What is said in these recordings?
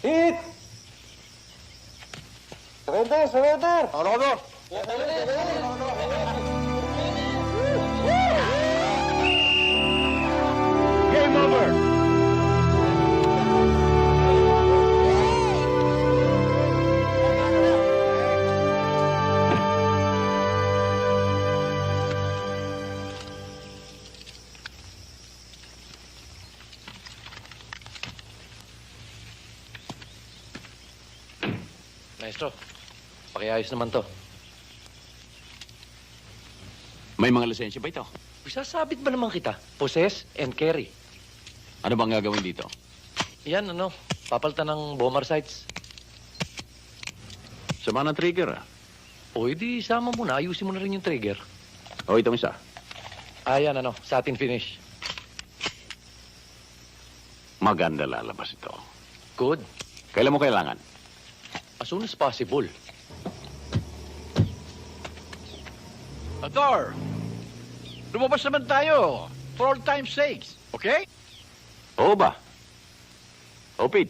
Hit! Surrender! Surrender! Ano? Game over! Maestro, pakiayos naman to. May mga lisensya ba ito? Sasabit ba naman kita? Possess and carry. Ano bang gagawin dito? Yan, papalitan ng bomber sights. Sama ng trigger, ah. O, edi sama mo na. Ayusin mo na rin yung trigger. O, itong isa. Yan, satin finish. Maganda lalabas ito. Good. Kailan mo kailangan? As soon as possible. Ador! Lumabas naman tayo. For all time's sakes. Okay? Oo ba? O, Pete.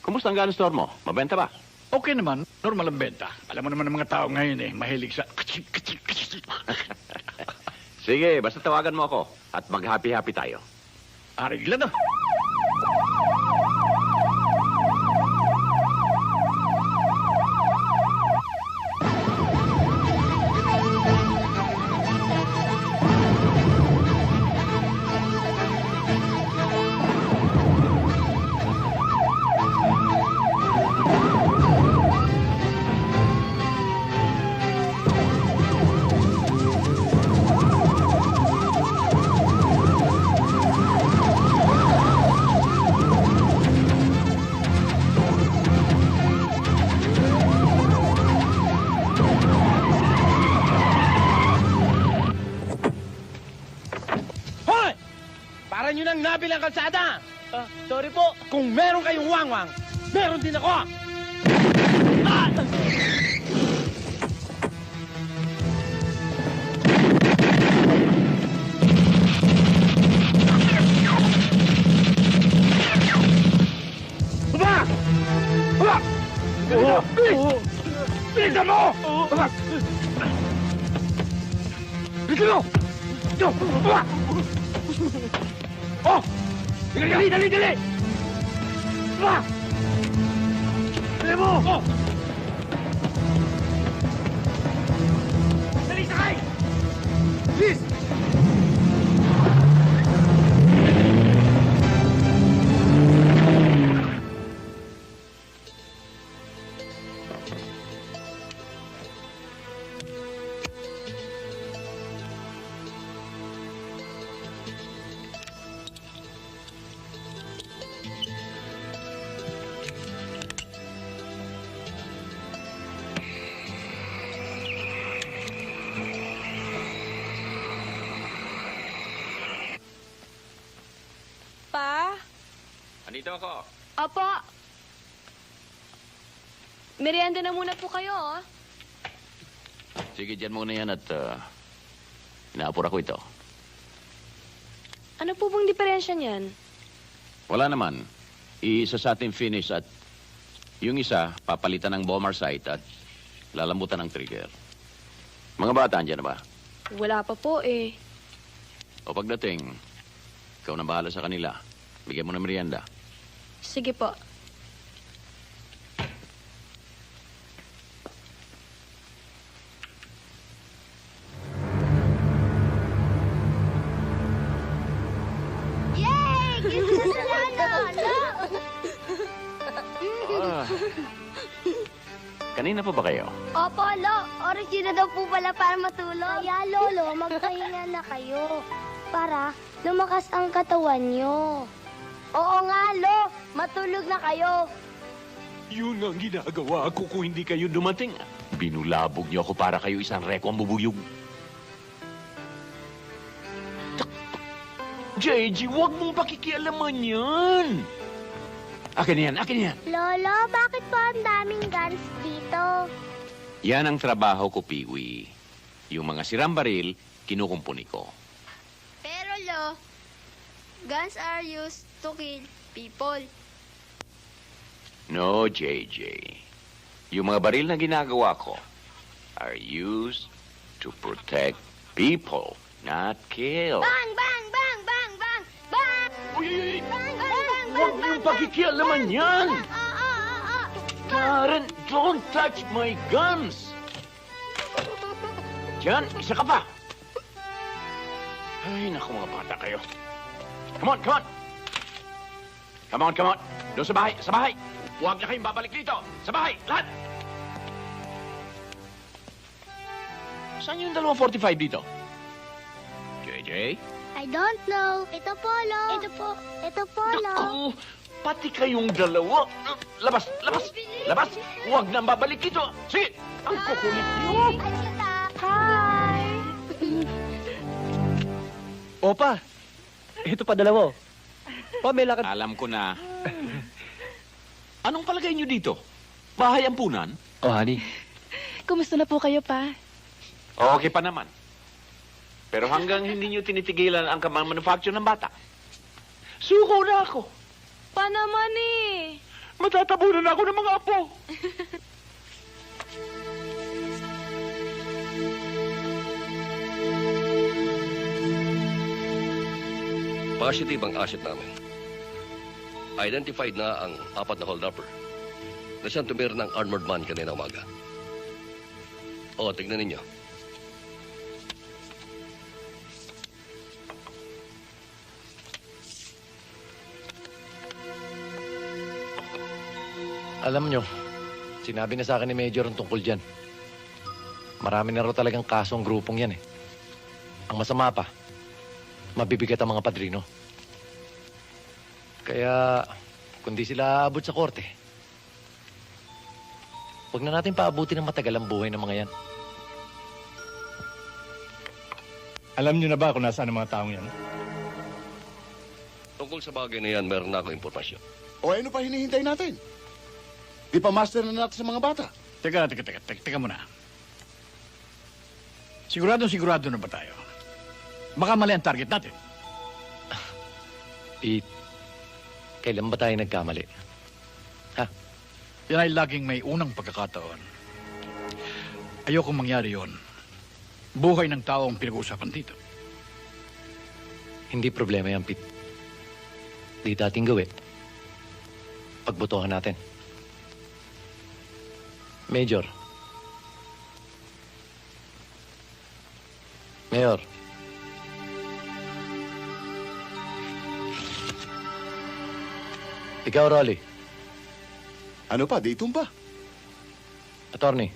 Kumusta ang gun store mo? Mabenta ba? Okay naman. Normal ang benta. Alam mo naman ang mga tao ngayon mahilig sa... Sige, basta tawagan mo ako at mag-happy-happy tayo. Arigla na. Para nyo nang nabilang kalsada! Sorry po. Kung meron kayong wangwang, meron din ako! Baba! Baba! Bilis! Bilisan mo! Baba! Bilisan mo! Ito! Baba! Oh! Dali! Baba! Dali mo! Oh! Dali, sakay! Bilis! Pa? Andito ako. Opo. Merienda na muna po kayo, oh. Sige, dyan muna yan at inaapura ko ito. Ano po bang diferensya niyan? Wala naman. Isa sa ating finish at yung isa, papalitan ng bomber sight at lalambutan ng trigger. Mga bata, andyan na ba? Wala pa po, eh. O pagdating, ikaw na bahala sa kanila. Bigyan mo ng merienda. Sige po. Yay! Gising na sila, Lolo! Kanina pa ba kayo? Opo, Lo. Oras yun na daw po pala para matulog. Kaya, Lolo, magpahinga na kayo para lumakas ang katawan nyo. Oo nga, Lo. Matulog na kayo. Yun ang ginagawa ko kung hindi kayo dumating. Binulabog niyo ako para kayo isang reko ang bubuyog. JG, huwag mong pakikialaman yan. Akin yan, akin yan. Lolo, bakit po ang daming guns dito? Yan ang trabaho ko, Piwi. Yung mga sirang baril, kinukumpuni ko. Pero, Lo, guns are used to kill people. No, JJ. Yung mga baril na ginagawa ko are used to protect people, not kill. Bang, bang, bang, bang, bang, bang! Uy! Bang, bang, bang, Huwag bang, niyong bang, pakikialaman yan! Ah. Karen, don't touch my guns! Diyan, isa ka pa! Ay, naku mga bata kayo. Come on, come on! Come on, come on! Doon sa bahay, sa bahay! Huwag na kayong babalik dito! Sa bahay, lahat! Saan yung 245 dito? JJ? I don't know. Ito, Polo. Ito po. Ito, Polo. Naku! Pati kayong dalawa! Labas! Labas! Labas! Huwag nang babalik dito! Sige! Ang kukulit niyo! Hi! Opa, ito pa dalawa. Pa, may lakad. Alam ko na. Anong palagay niyo dito? Bahay ampunan? Oh, honey. Kumusta na po kayo, pa? Okay pa naman. Pero hanggang hindi niyo tinitigilan ang manufacture ng bata, suko na ako. Pa naman eh. Matatabunan ako ng mga apo. Positive ang asset namin. Identified na ang 4 na hold-upper na siyang tumira ng armored man kanina umaga. O, tignan ninyo. Alam nyo, sinabi na sa akin ni Major ang tungkol dyan. Marami na raw talagang kaso ang grupong yan eh. Ang masama pa, mabibigat ang mga padrino. Kaya, kung di sila aabot sa korte, huwag na natin paabuti ng matagal ang buhay ng mga yan. Alam niyo na ba kung nasaan ang mga taong yan? Tungkol sa bagay na yan, meron na akong impormasyon. O ano pa hinihintay natin? Di pa master na natin sa mga bata. Teka muna. Sigurado na ba tayo? Baka mali ang target natin. Pete, kailan ba tayo nagkamali? Yan ay laging may unang pagkakataon. Ayokong mangyari yon. Buhay ng tao ang pinag-uusapan dito. Hindi problema yan, Pete. Di dating gawin. Pagbotohan natin. Major. Mayor. Ikaw, Rolly. Ano pa, di itumba. Attorney.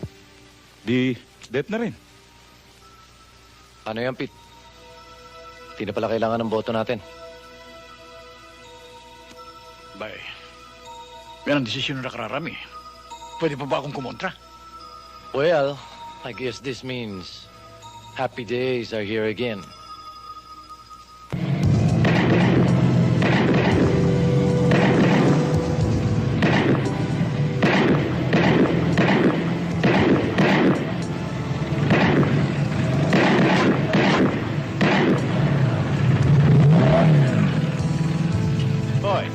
Di, death na rin. Ano yan, Pete? Hindi na pala kailangan ng boto natin. Bay, yan ang desisyon ng nakararami. Pwede pa ba akong kumontra? Well, I guess this means happy days are here again. Hoy.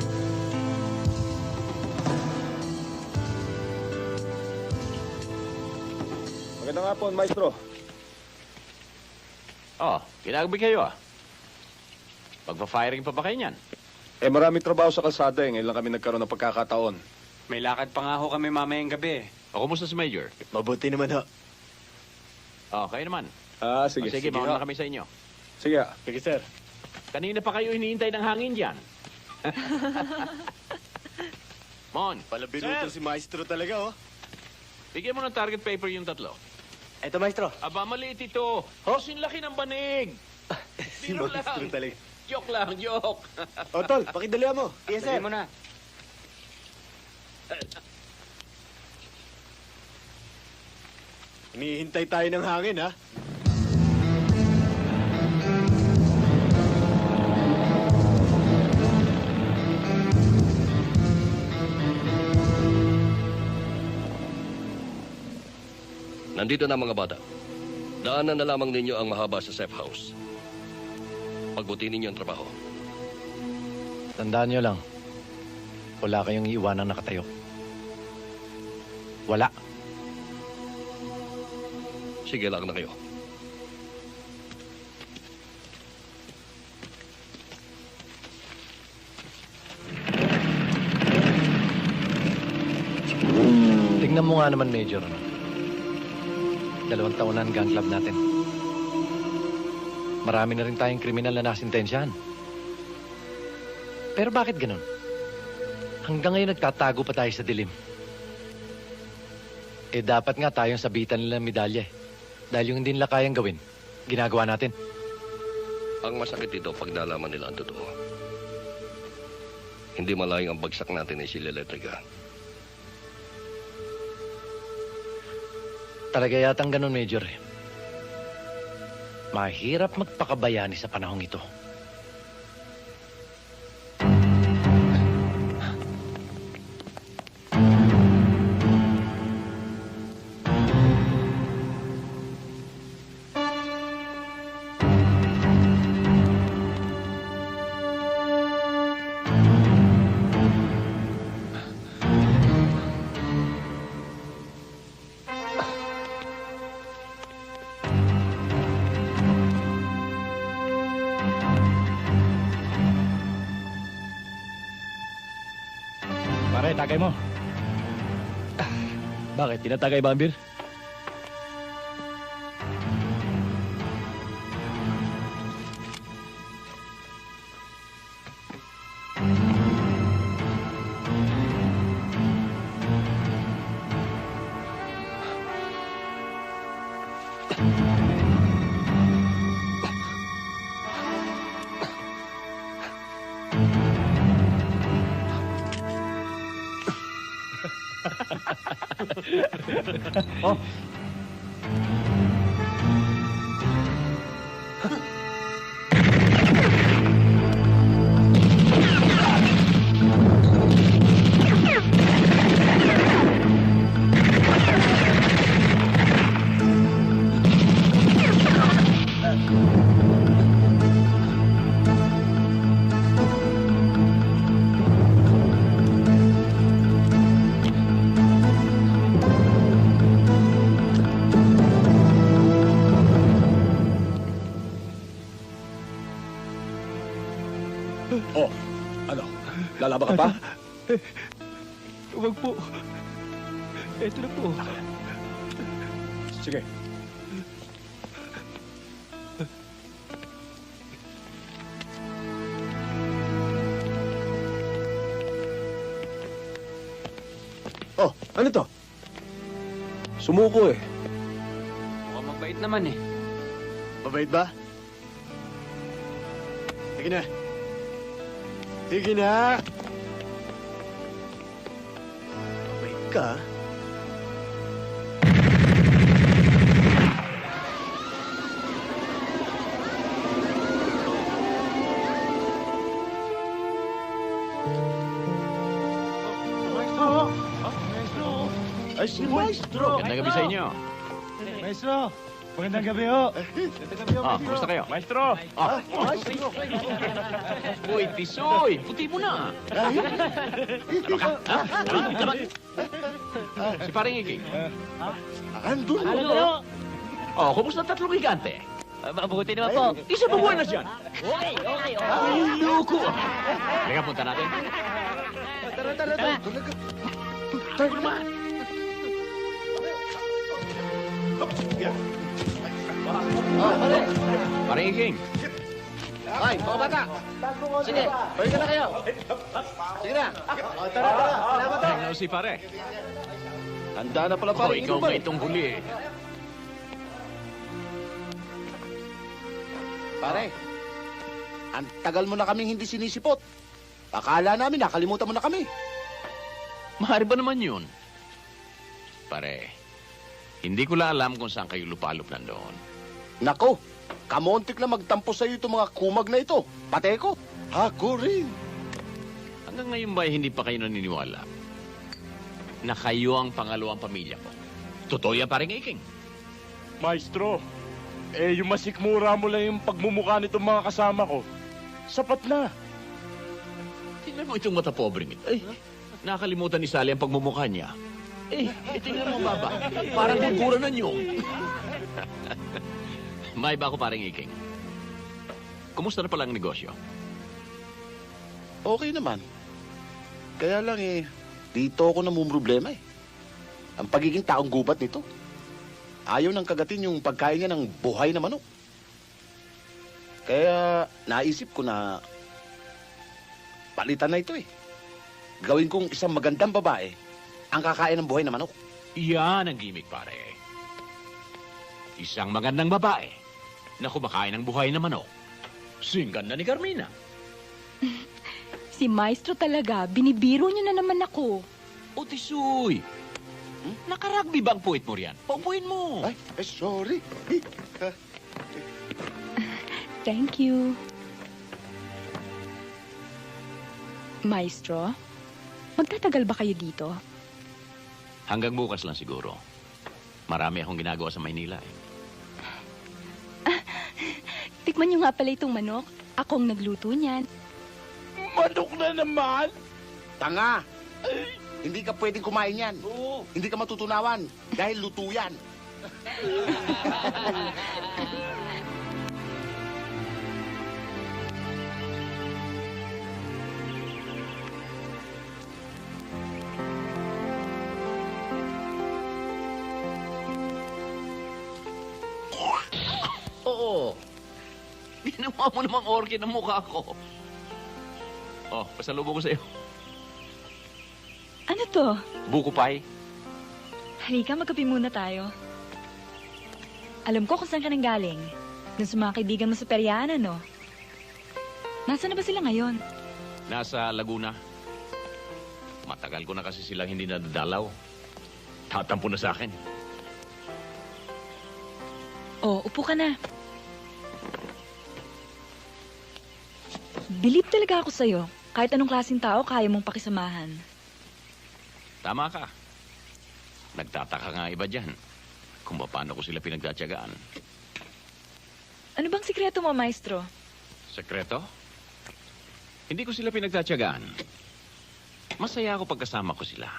Magandang hapon, maestro. Oh, kinagabi kayo ah. Magpa-firing pa ba kayo niyan? Eh, maraming trabaho sa kalsada eh. Ngayon lang kami nagkaroon ng pagkakataon. May lakad pa nga ho kami mamayang gabi. O, kumusta si Major? Mabuti naman ho. Oh, kayo naman. Ah, sige. O, sige, mauna na kami sa inyo. Sige. Sige, sir. Kanina pa kayo hinihintay ng hangin dyan. Mon, Palabinuto si maestro talaga, oh. bigyan mo ng target paper yung 3. Eto, maestro. Aba, maliit ito. Kasing laki ng banig. Si Biro maestro lang. talaga. Joke lang, joke. O, tol, pakidalihan mo. Yes, sir. mo na. Hinihintay tayo ng hangin, ha? Nandito na mga bata. Daanan na lamang ninyo ang mahaba sa safe house. Pagbuti ninyo ang trabaho. Tandaan nyo lang, wala kayong iiwanang nakatayo. Wala. Sige lang na kayo. Tingnan mo nga naman, Major. 2 taon na ang gang club natin. Marami na rin tayong kriminal na nasintensyahan. Pero bakit ganun? Hanggang ngayon nagtatago pa tayo sa dilim. Eh dapat nga tayong sabitan nila ng medalya eh. Dahil yung hindi nila kayang gawin, ginagawa natin. Ang masakit dito pag nalaman nila ang totoo. Hindi malayang ang bagsak natin ay sila Electrica. Talaga yatang ganun, Major. Mahirap magpakabayani sa panahong ito. Pare, tagay mo. Bakit? Tinatagay ba ang beer? Oh. Oh, ano? Lalaban ka pa? Huwag po. Ito na po. Sige. Oh, ano to? Sumuko eh. Mukhang mabait naman eh. Mabait ba? Sige na. Sige na. Mabait ka? Ay, si Maestro! Gandang gabi sa inyo. Maestro, magandang gabi ho. Ah, kumusta kayo? Maestro! Ah. Uy, Tisoy! Puti mo na! Si paring Iging. Andun! Oh, kumusta ang tatlong higante? Mabuti naman po. Isa pa buwan na dyan. Okay. Ay, loko! Halika, punta natin. Tara. Tayo naman. Paring Iging. Ay, mga bata. Sige, balik na kayo. Sige na. Tara. Salamat po. Ano si pare? Handa na pala Oh, parang ikaw inuman. nga itong huli eh. Pare, ang tagal mo na kaming hindi sinisipot. Akala namin nakalimutan mo na kami. Mahari ba naman yun? Pare, hindi ko lang alam kung saan kayo lupalop nandoon. Nako, kamontik na magtampo sa'yo itong mga kumag na ito. Pate ko. Ako rin. Hanggang ngayon ba hindi pa kayo naniniwala na kayo ang pangalawang pamilya ko? Totoo yan, paring Iking. Maestro, yung masikmura mo lang yung pagmumukha nitong mga kasama ko. Sapat na. Tingnan mo itong mata pobreng ito. Ay, nakalimutan ni Sally ang pagmumukha niya. tingnan mo, Baba. Parang gulguran na nyong. May iba ako paring Iking. Kumusta na pala ang negosyo? Okay naman. Kaya lang dito ako namumroblema eh. Ang pagiging taong gubat nito. Ayaw nang kagatin yung pagkain niya ng buhay na manok. Kaya naisip ko na palitan na ito eh. Gawin kong isang magandang babae ang kakain ng buhay na manok. Yan ang gimmick, pare. Isang magandang babae na kumakain ng buhay na manok. Singgan na ni Carmina. Si Maestro talaga, binibiro niya na naman ako. O, Tisoy! Nakaragbi ba ang puwit mo riyan? Paupuin mo! Ay, sorry. Thank you. Maestro, magtatagal ba kayo dito? Hanggang bukas lang siguro. Marami akong ginagawa sa Maynila eh. Tikman niyo nga pala itong manok. Akong nagluto niyan. Manok na naman! Tanga! Hindi ka pwedeng kumain yan. Hindi ka matutunawan dahil luto yan. Oo. Ginawa mo namang orchid ng mukha ko. Oh, pasalubong ko sa'yo. Ano to? Buko pie. Halika, magkape muna tayo. Alam ko kung saan ka nang galing. Dun sa mga kaibigan mo sa Periana, no? Nasaan na ba sila ngayon? Nasa Laguna. Matagal ko na kasi silang hindi nadadalaw. Tatampo na sa akin. Oh, upo ka na. Bilib talaga ako sa'yo. Kahit anong klaseng tao, kaya mong pakisamahan. Tama ka. Nagtataka nga iba dyan kung paano ko sila pinagtatyagaan. Ano bang sikreto mo, Maestro? Sekreto? Hindi ko sila pinagtatyagaan. Masaya ako pagkasama ko sila.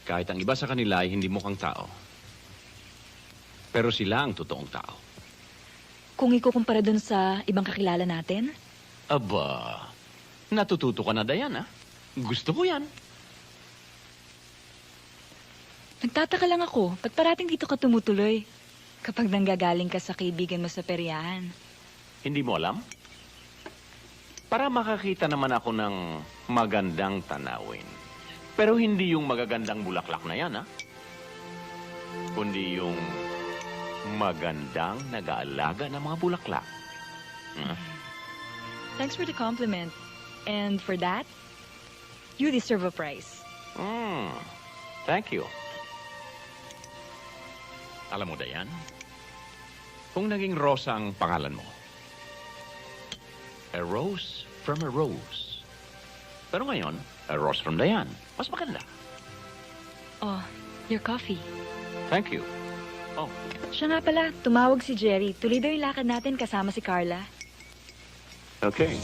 Kahit ang iba sa kanila ay hindi mukhang tao. Pero sila ang totoong tao. Kung ikukumpara dun sa ibang kakilala natin? Aba, natututo ka na, Diana. Gusto ko yan. Nagtataka lang ako, ba't parating dito ka tumutuloy? Kapag nanggagaling ka sa kaibigan mo sa peryahan. Hindi mo alam? Para makakita naman ako ng magandang tanawin. Pero hindi yung magagandang bulaklak na yan, ha? Kundi yung magandang nag-aalaga ng mga bulaklak. Thanks for the compliment. And for that, you deserve a prize. Thank you. Alam mo, Dayan, kung naging Rosa ang pangalan mo, a rose from a rose. Pero ngayon, a rose from Dayan. Mas maganda. Oh, your coffee. Thank you. Oh, Siya nga pala, tumawag si Jerry. Tuloy daw yung lakad natin kasama si Carla. okay.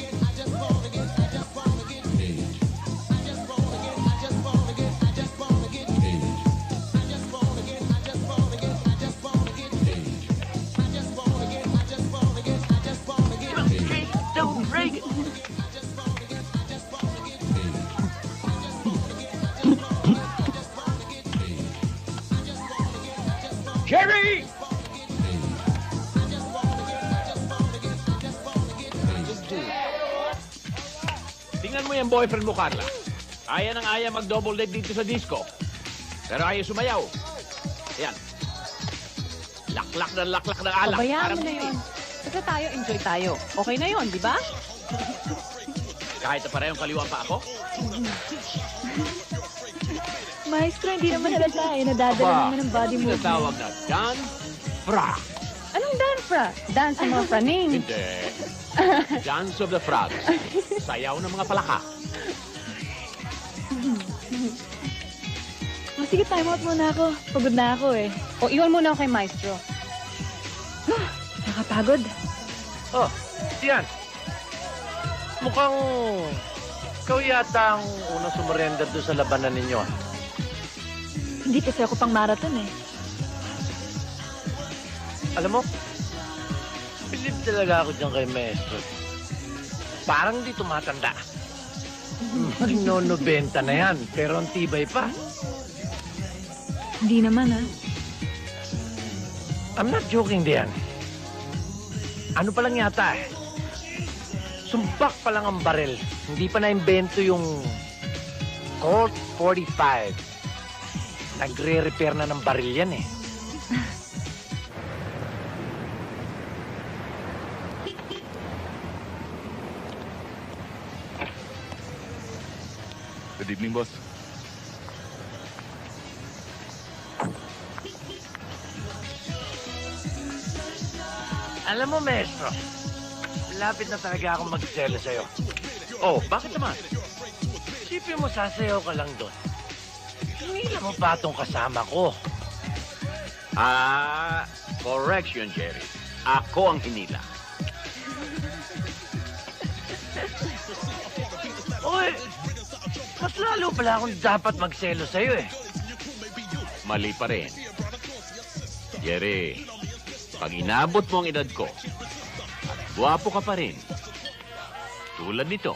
Jerry! Tingnan mo yung boyfriend mo, Carla. Aya ng aya mag-double date dito sa disco. Pero ayaw sumayaw. Ayan. Laklak na alak. Pabayaan mo na yun. Basta tayo, enjoy tayo. Okay na yun, di ba? Kahit na parehong kaliwa pa ako. Maestro, hindi naman halata eh. Nadadala naman ng body movement. Tinatawag na dance fra. Anong dance, fra? Dance ng mga praning. Hindi. Dance of the frogs. Sayaw ng mga palaka. Sige, time out muna ako. Pagod na ako eh. O, iwan muna ako kay Maestro. Nakapagod. Oh, Tian. Mukhang ikaw yata ang unang sumurrender doon sa labanan ninyo. Hindi kasi ako pang marathon eh. Alam mo, believe talaga ako dyan kay Maestro. Parang di tumatanda. Magno-90 na yan, pero ang tibay pa. Hindi naman ah. I'm not joking, Dian. Ano pa lang yata eh. Sumbak pa lang ang baril. Hindi pa na-invento yung Colt 45. Nagre-repair na ng baril yan eh. Good evening, boss. Alam mo, Maestro, lapit na talaga akong magselo sa'yo. Oh, bakit naman? Isipin mo, sasayaw ka lang doon. Hinila mo pa itong kasama ko. Correction, Jerry. Ako ang hinila. Uy, mas lalo pala akong dapat magselo sa'yo eh. Mali pa rin. Jerry, pag inabot mo ang edad ko, at guwapo ka pa rin, tulad nito,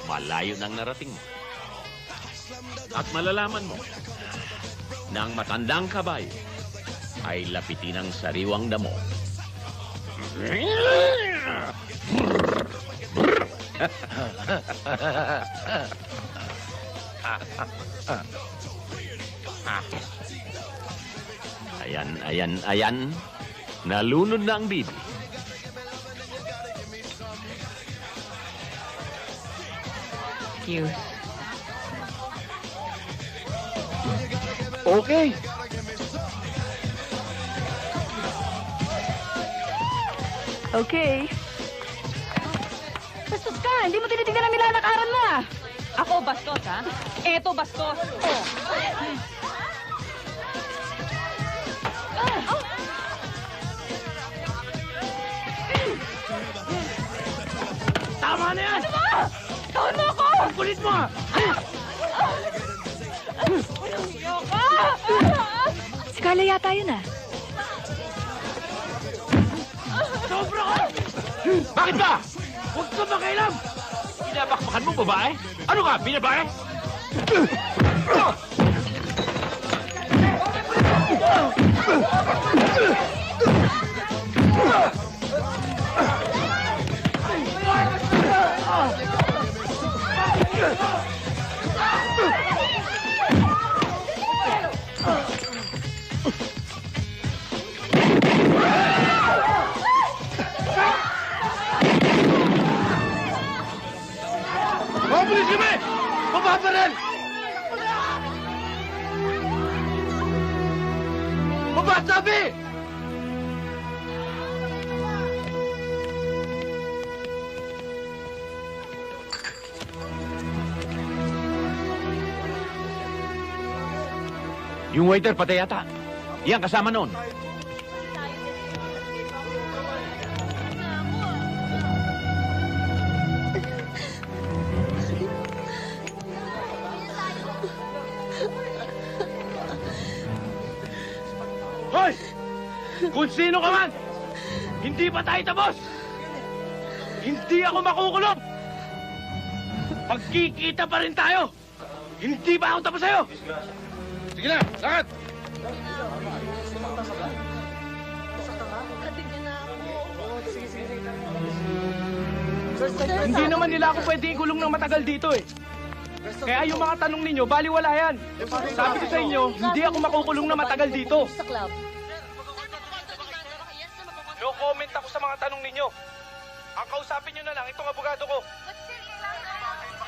malayo nang narating mo. At malalaman mo na ang matandang kabayo ay lapitin ang sariwang damo. Ayan. Nalunod na ang bibi. Cute. Okay. Okay. Bastos ka! Hindi mo tinitignan ang nilalakaran mo ah! Ako, bastos, ha? Eto, bastos. Oh. Tama na yan! Ano ba? Tawad mo ako! Ang kulit mo! Si Carla yata yun ah. Sobra ka! Bakit ba? Huwag ka makialam! Pinabakbakan mo, babae? Ano ka, binabae? Mabilis kami! Baba pa rin! Baba, sabi! Yung waiter, patay yata. Yan, kasama noon. Hoy! Kung sino ka man! Hindi pa tayo tapos! Hindi ako makukulong! Magkikita pa rin tayo! Hindi pa ako tapos sa'yo! Sige na, lakad! Hindi naman nila ako pwede ikulong ng matagal dito eh. Kaya yung mga tanong ninyo, baliwala yan. Sabi ko sa inyo, hindi ako makukulong na matagal dito. No comment ako sa mga tanong ninyo. Ang kausapin nyo na lang, itong abogado ko.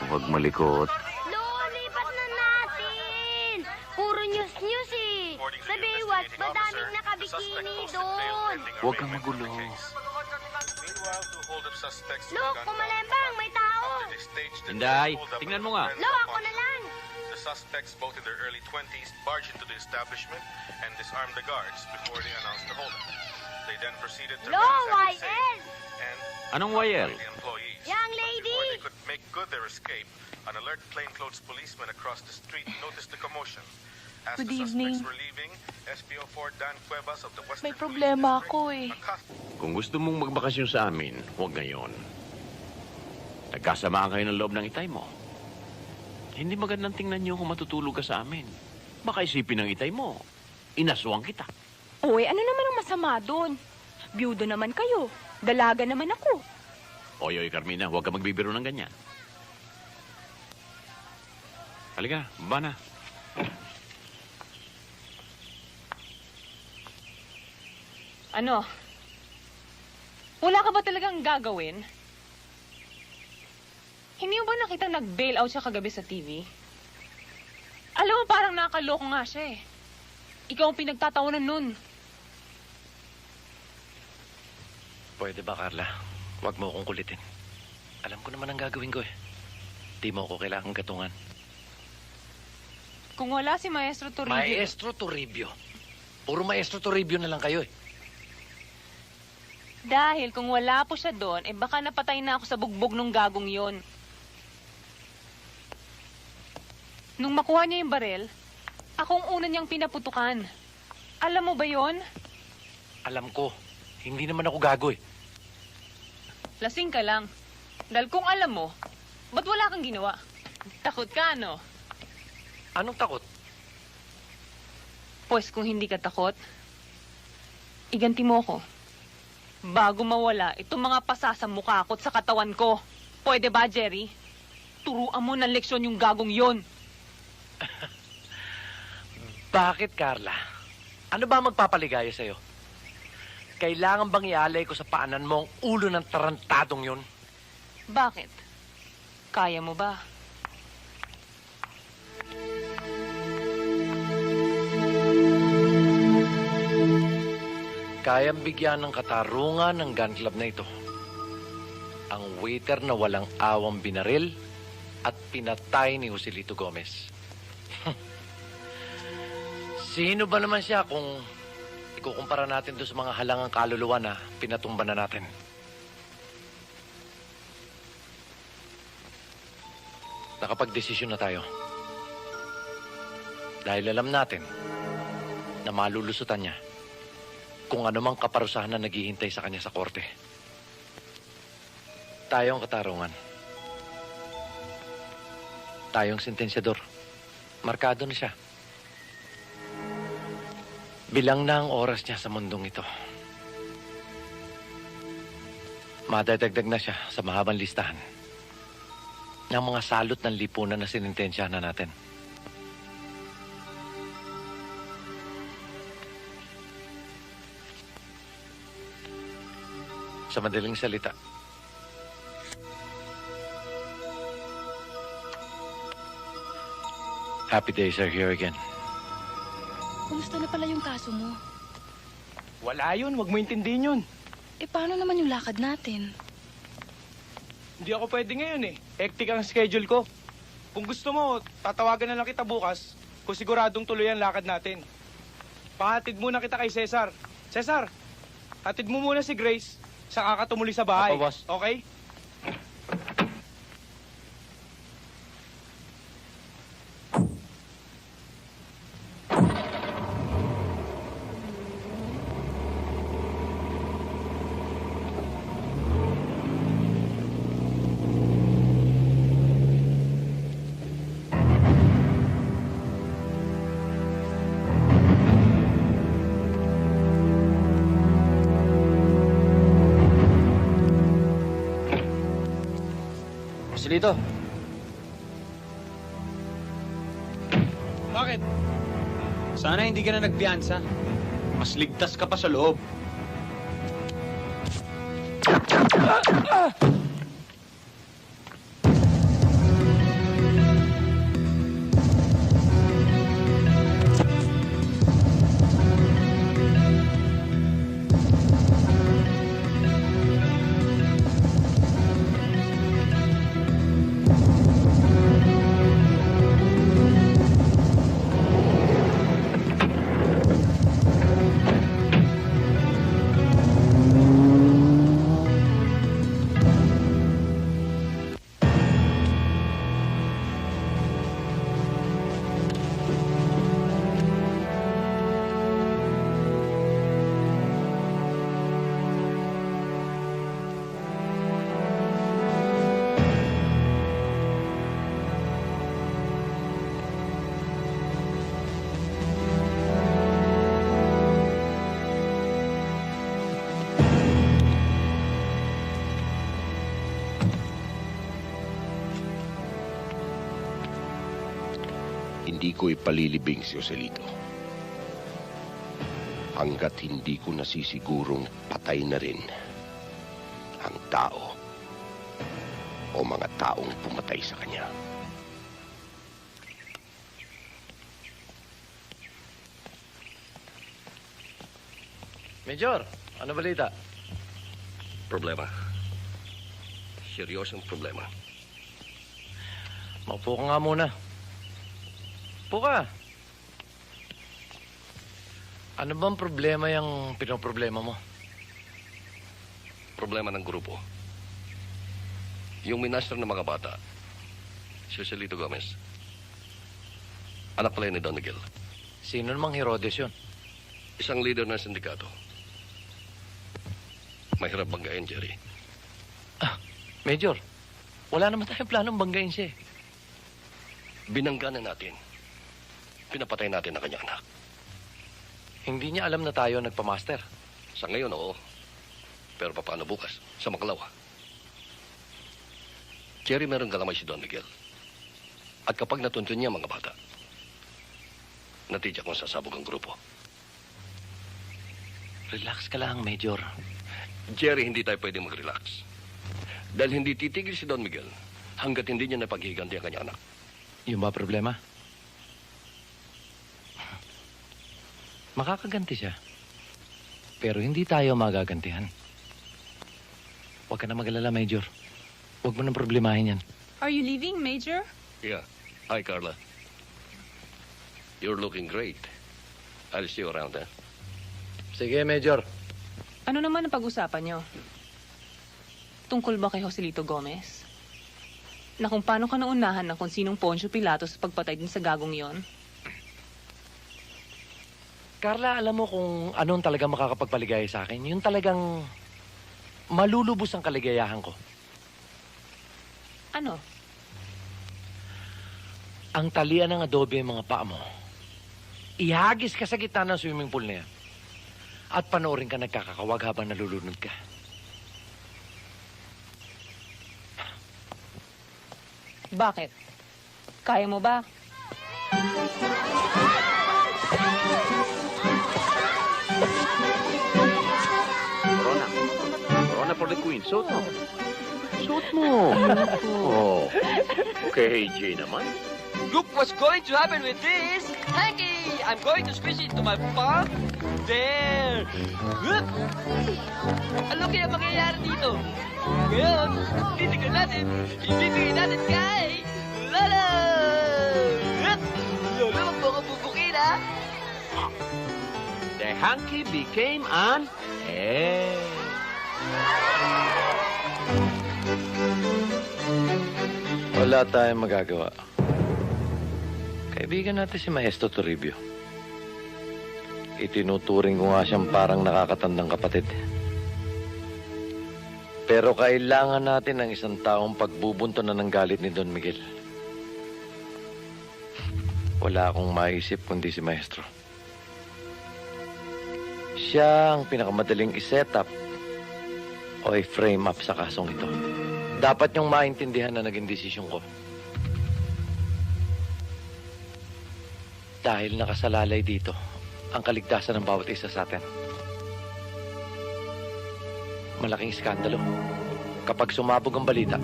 Huwag malikot. Lo, lipat na natin! Puro news eh. Sa Baywatch, madaming nakabikini doon. Huwag kang magulo. Lo, kumalembang, may tao. Inday, tingnan mo nga. Lo, ako na lang. The suspects, both in their early 20s, barged into the establishment and disarmed the guards before they announced the holdup. They then proceeded to Lo, ransack the YL. safe and Anong YL? the employees. Young lady. Before they could make good their escape, An alert plainclothes policeman across the street noticed the commotion. As Good the evening. suspects were leaving, SPO4 Dan Cuevas of the Western May problema ako Kung gusto mong magbakasyon sa amin, huwag ngayon. Nagkasamaan kayo ng loob ng itay mo. Hindi magandang tingnan niyo kung matutulog ka sa amin. Baka isipin ng itay mo. Inaswang kita. Uy, ano naman ang masama doon? Byudo naman kayo. Dalaga naman ako. Oy, Carmina, huwag ka magbibiro ng ganyan. Halika, baba na. Ano? Wala ka ba talagang gagawin? Hindi mo ba nakita nag-bail out siya kagabi sa TV? Alam mo, parang nakaloko nga siya eh. Ikaw ang pinagtatawanan nun. Pwede ba, Carla? Huwag mo akong kulitin. Alam ko naman ang gagawin ko eh. Di mo ako kailangang gatungan. Kung wala si Maestro Toribio... Maestro Toribio? Puro Maestro Toribio na lang kayo eh. Dahil kung wala po siya doon, eh baka napatay na ako sa bugbog nung gagong yon. Nung makuha niya yung barel, akong una niyang pinaputukan. Alam mo ba yon? Alam ko. Hindi naman ako gago eh. Lasing ka lang. Dahil kung alam mo, ba't wala kang ginawa? Takot ka, no? Anong takot? Pues kung hindi ka takot, iganti mo ko. Bago mawala itong mga pasa sa mukha ko at sa katawan ko. Pwede ba, Jerry? Turuan mo ng leksyon yung gagong yon. Bakit, Carla? Ano ba magpapaligaya sa'yo? Kailangan bang ialay ko sa paanan mo ang ulo ng tarantadong yon? Bakit? Kaya mo ba? Kayang bigyan ng katarungan ng gun club na ito. Ang waiter na walang awang binaril at pinatay ni Joselito Gomez. Sino ba naman siya kung ikukumpara natin doon sa mga halangang kaluluwa na pinatumba na natin? Nakapag-desisyon na tayo. Dahil alam natin na malulusutan niya kung ano mang kaparusahan na naghihintay sa kanya sa korte. Tayo ang katarungan. Tayong sentensyador. Markado na siya. Bilang na ang oras niya sa mundong ito. Madadagdag na siya sa mahabang listahan ng mga salot ng lipunan na sinintensya na natin. Sa madaling salita, happy days are here again. Kumusta na pala yung kaso mo? Wala yun, wag mo intindihin yun. Eh, paano naman yung lakad natin? Hindi ako pwede ngayon eh. Hectic ang schedule ko. Kung gusto mo, tatawagan na lang kita bukas kung siguradong tuloy ang lakad natin. Pahatid muna kita kay Cesar. Cesar, hatid mo muna si Grace sa kakatumuli sa bahay. Opo, boss. Okay? Dito. Bakit? Sana hindi ka na nagpiyansa. Mas ligtas ka pa sa loob. hindi ko ipalilibing si Joselito. Hanggat hindi ko nasisigurong patay na rin ang tao o mga taong pumatay sa kanya. Major, ano balita? Problema. Seryosong problema. Maupo ka nga muna. Upo ka. Ano bang problema yung pinoproblema mo? Problema ng grupo. Yung minastro ng mga bata, si Joselito Gomez. Anak pala ni Don Miguel. Sino namang Herodes yun? Isang leader ng sindikato. Mahirap banggain, Jerry. Major, wala naman tayong planong banggain siya eh. Binangga na natin. Pinapatay natin ang kanyang anak. Hindi niya alam na tayo nagpamaster. Sa ngayon, oo. Pero paano bukas? Sa Makalawa. Jerry, meron galamay si Don Miguel. At kapag natuntun niya mga bata, natidya kung sasabog ang grupo. Relax ka lang, Major. Jerry, hindi tayo pwede mag-relax. Dahil hindi titigil si Don Miguel hanggat hindi niya napaghiganti ang kanyang anak. Yung ba problema? Makakaganti siya. Pero hindi tayo magagantihan. Huwag ka na mag-alala, Major. Huwag mo nang problemahin yan. Are you leaving, Major? Yeah. Hi, Carla. You're looking great. I'll see you around, eh? Sige, Major. Ano naman ang pag-usapan niyo? Tungkol ba kay Joselito Gomez? Na kung paano ka naunahan ng kung sinong Poncio Pilato sa pagpatay din sa gagong yon? Carla, alam mo kung anong talaga makakapagpaligaya sa akin? Yung talagang malulubos ang kaligayahan ko. Ano? Ang talian ng adobe ang mga paa mo. Ihagis ka sa gitna ng swimming pool na yan. At panoorin ka nagkakakawag habang nalulunod ka. Bakit? Kaya mo ba? Corona. Corona for the Queen. Suot mo. Suot mo. Oh. Okay, Jay naman. Look what's going to happen with this. Hanky! I'm going to squeeze it to my palm. There! Whoop! Ano kaya mangyayari dito? Ngayon, titignan natin. Ibibigay natin kay Lolo! Whoop! Lolo, huwag mo ka bubukin, ha? The hanky became an egg. Wala tayong magagawa. Kaibigan natin si Maestro Toribio. Itinuturing ko nga siyang parang nakakatandang kapatid. Pero kailangan natin ng isang taong pagbubunto na ng galit ni Don Miguel. Wala akong maisip kundi si Maestro. Siya ang pinakamadaling i-set up o i-frame up sa kasong ito. Dapat niyong maintindihan na naging desisyon ko. Dahil nakasalalay dito ang kaligtasan ng bawat isa sa atin. Malaking iskandalo kapag sumabog ang balita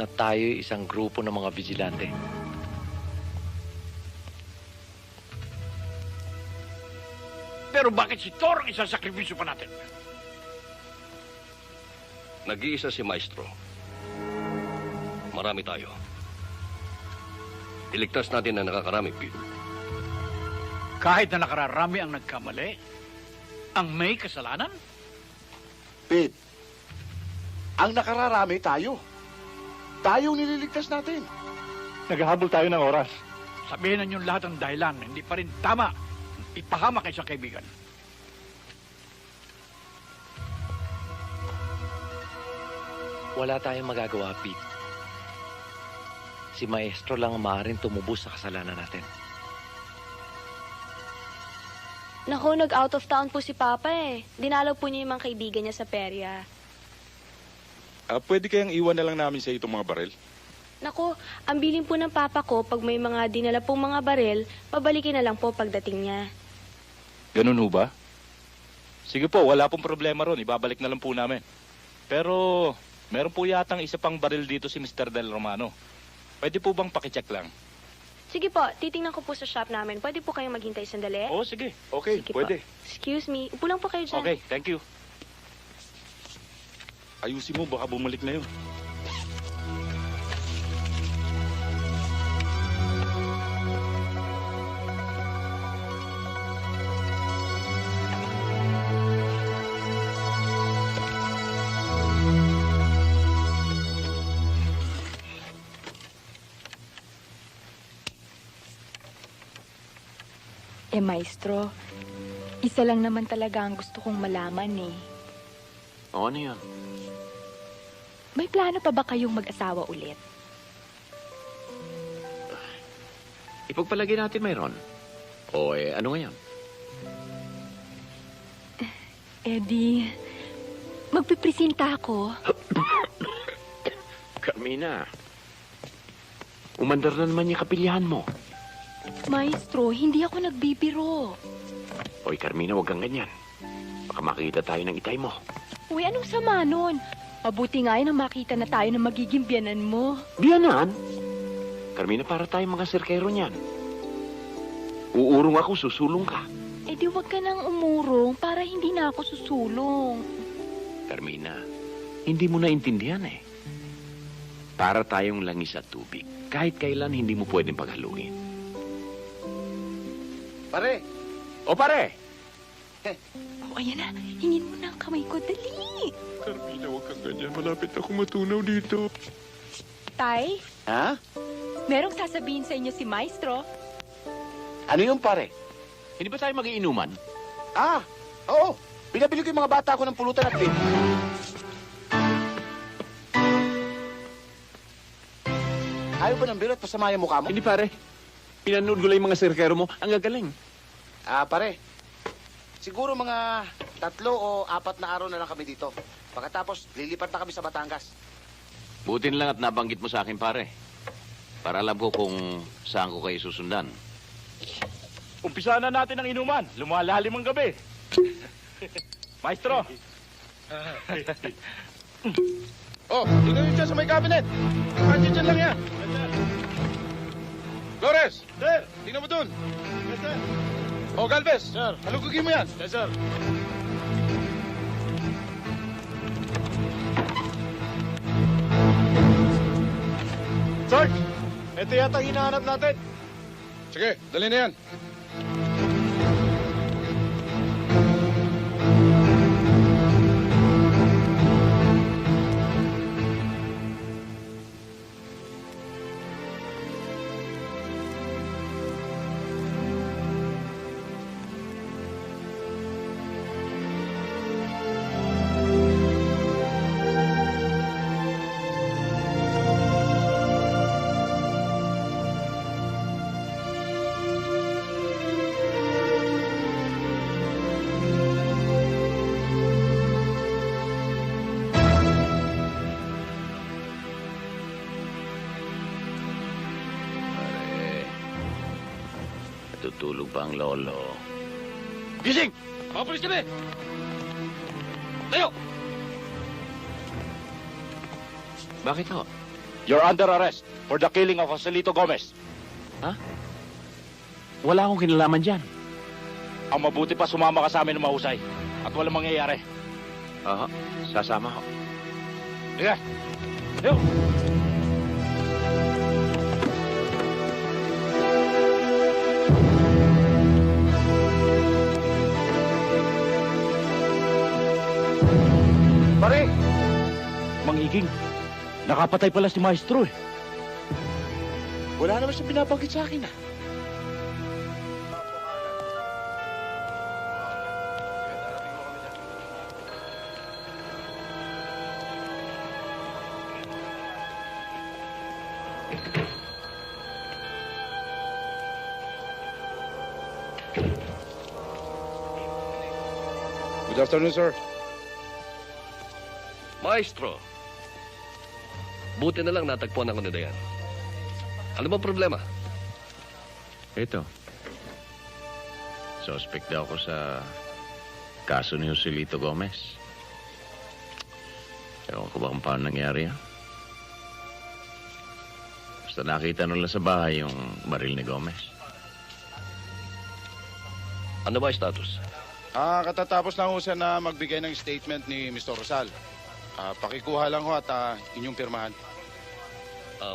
na tayo'y isang grupo ng mga vigilante. Pero bakit si Thor ang isasakripisyo pa natin? Nag-iisa si Maestro. Marami tayo. Iligtas natin na nakakarami, Pete. Kahit na nakararami ang nagkamali, ang may kasalanan? Pete, ang nakararami tayo. Tayong nililigtas natin. Naghahabol tayo ng oras. Sabihin na niyo lahat ang dahilan, hindi pa rin tama. Ipahamak kayo sa kaibigan. Wala tayong magagawa, Pete. Si Maestro lang ang maaaring tumubos sa kasalanan natin. Naku, nag-out of town po si Papa eh. Dinalaw po niya yung mga kaibigan niya sa perya. Pwede kayang iwan na lang namin sa itong mga baril? Naku, ang bilin po ng papa ko, pag may mga dinala pong mga baril, pabalikin na lang po pagdating niya. Ganun ho ba? Sige po, wala pong problema ron. Ibabalik na lang po namin. Pero, meron po yatang isa pang baril dito si Mr. Del Romano. Pwede po bang pakicheck lang? Sige po, titingnan ko po sa shop namin. Pwede po kayong maghintay sandali? Oo, sige. Okay, Sige pwede. Po. Excuse me, upo lang po kayo dyan. Okay, thank you. Ayusin mo, baka bumalik na yun. Maestro, isa lang naman talaga ang gusto kong malaman eh. O, ano yan? May plano pa ba kayong mag-asawa ulit? Ipagpalagay natin mayroon. O, ano nga yan? Di, magpipresenta ako. Carmina, umandar na naman yung kapilyahan mo. Maestro, hindi ako nagbibiro. Oy, Carmina, huwag kang ganyan. Baka makita tayo ng itay mo. Uy, anong sama nun? Mabuti nga yun na makita na tayo ng magiging biyanan mo. Biyanan? Carmina, para tayo mga sirkero niyan. Uurong ako, susulong ka. Di wag ka nang umurong para hindi na ako susulong. Carmina, hindi mo naintindihan eh. Para tayong langis at tubig. Kahit kailan hindi mo pwedeng paghaluin. Pare! O pare! Ayan na. Hingin mo na ang kamay ko. Dali! Carmina, huwag kang ganyan. Malapit ako matunaw dito. Tay? Ha? Merong sasabihin sa inyo si Maestro. Ano yung pare? Hindi ba tayo mag-iinuman? Oo. Pinabili ko yung mga bata ko ng pulutan at vape. Ayaw ba ng biro at pasama yung mukha mo? Hindi pare. Pinanood ko lang yung mga sirkero mo. Ang gagaling. Pare. Siguro mga 3 o 4 na araw na lang kami dito. Pagkatapos, lilipat na kami sa Batangas. Buti na lang at nabanggit mo sa akin, pare. Para alam ko kung saan ko kayo susundan. Umpisa na natin ang inuman. Lumalalim ang gabi. Maestro! Tingnan nyo dyan sa may cabinet. Kanji dyan lang yan. Flores! Sir! Tingnan mo dun. Yes, sir. Galvez! Sir. Halugugin mo yan. Yes, sir. Sarge! Ito yata ang hinahanap natin. Sige, dali na yan. Tutulog pa ang lolo. Gising! Mga pulis kami! Tayo! Bakit ho? You're under arrest for the killing of Joselito Gomez. Wala akong kinalaman dyan. Ang mabuti pa sumama ka sa amin ng mahusay at walang mangyayari. Oo, sasama ko. Sige! Tayo! Pare! Mang Iging, nakapatay pala si Maestro eh. Wala naman siya binabanggit sa akin Good afternoon, sir. Maestro, buti na lang natagpuan ako ni Dayan. Ano ba problema? Ito. Suspect daw ako sa kaso ni Joselito Gomez. Ewan ko ba kung paano nangyari yan? Basta nakita nila sa bahay yung baril ni Gomez. Ano ba status? Katatapos lang ho siya na magbigay ng statement ni Mr. Rosal. Pakikuha lang ho at inyong pirmahan.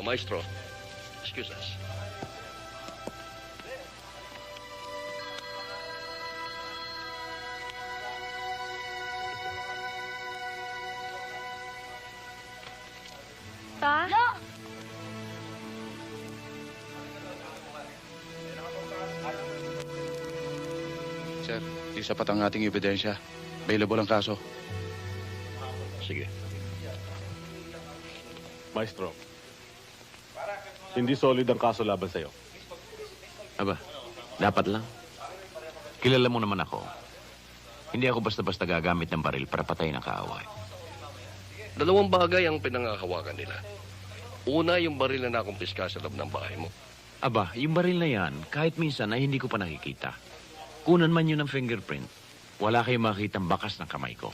Maestro, excuse us. Pa? Sir, di sapat ang ating ebidensya. Available ang kaso. Sige. Maestro, hindi solid ang kaso laban sa'yo. Aba, dapat lang. Kilala mo naman ako. Hindi ako basta-basta gagamit ng baril para patayin ang kaaway. Dalawang bagay ang pinangahawakan nila. Una, yung baril na nakumpiska sa loob ng bahay mo. Aba, yung baril na yan, kahit minsan ay hindi ko pa nakikita. Kunan man yun ng fingerprint, wala kayong makitang bakas ng kamay ko.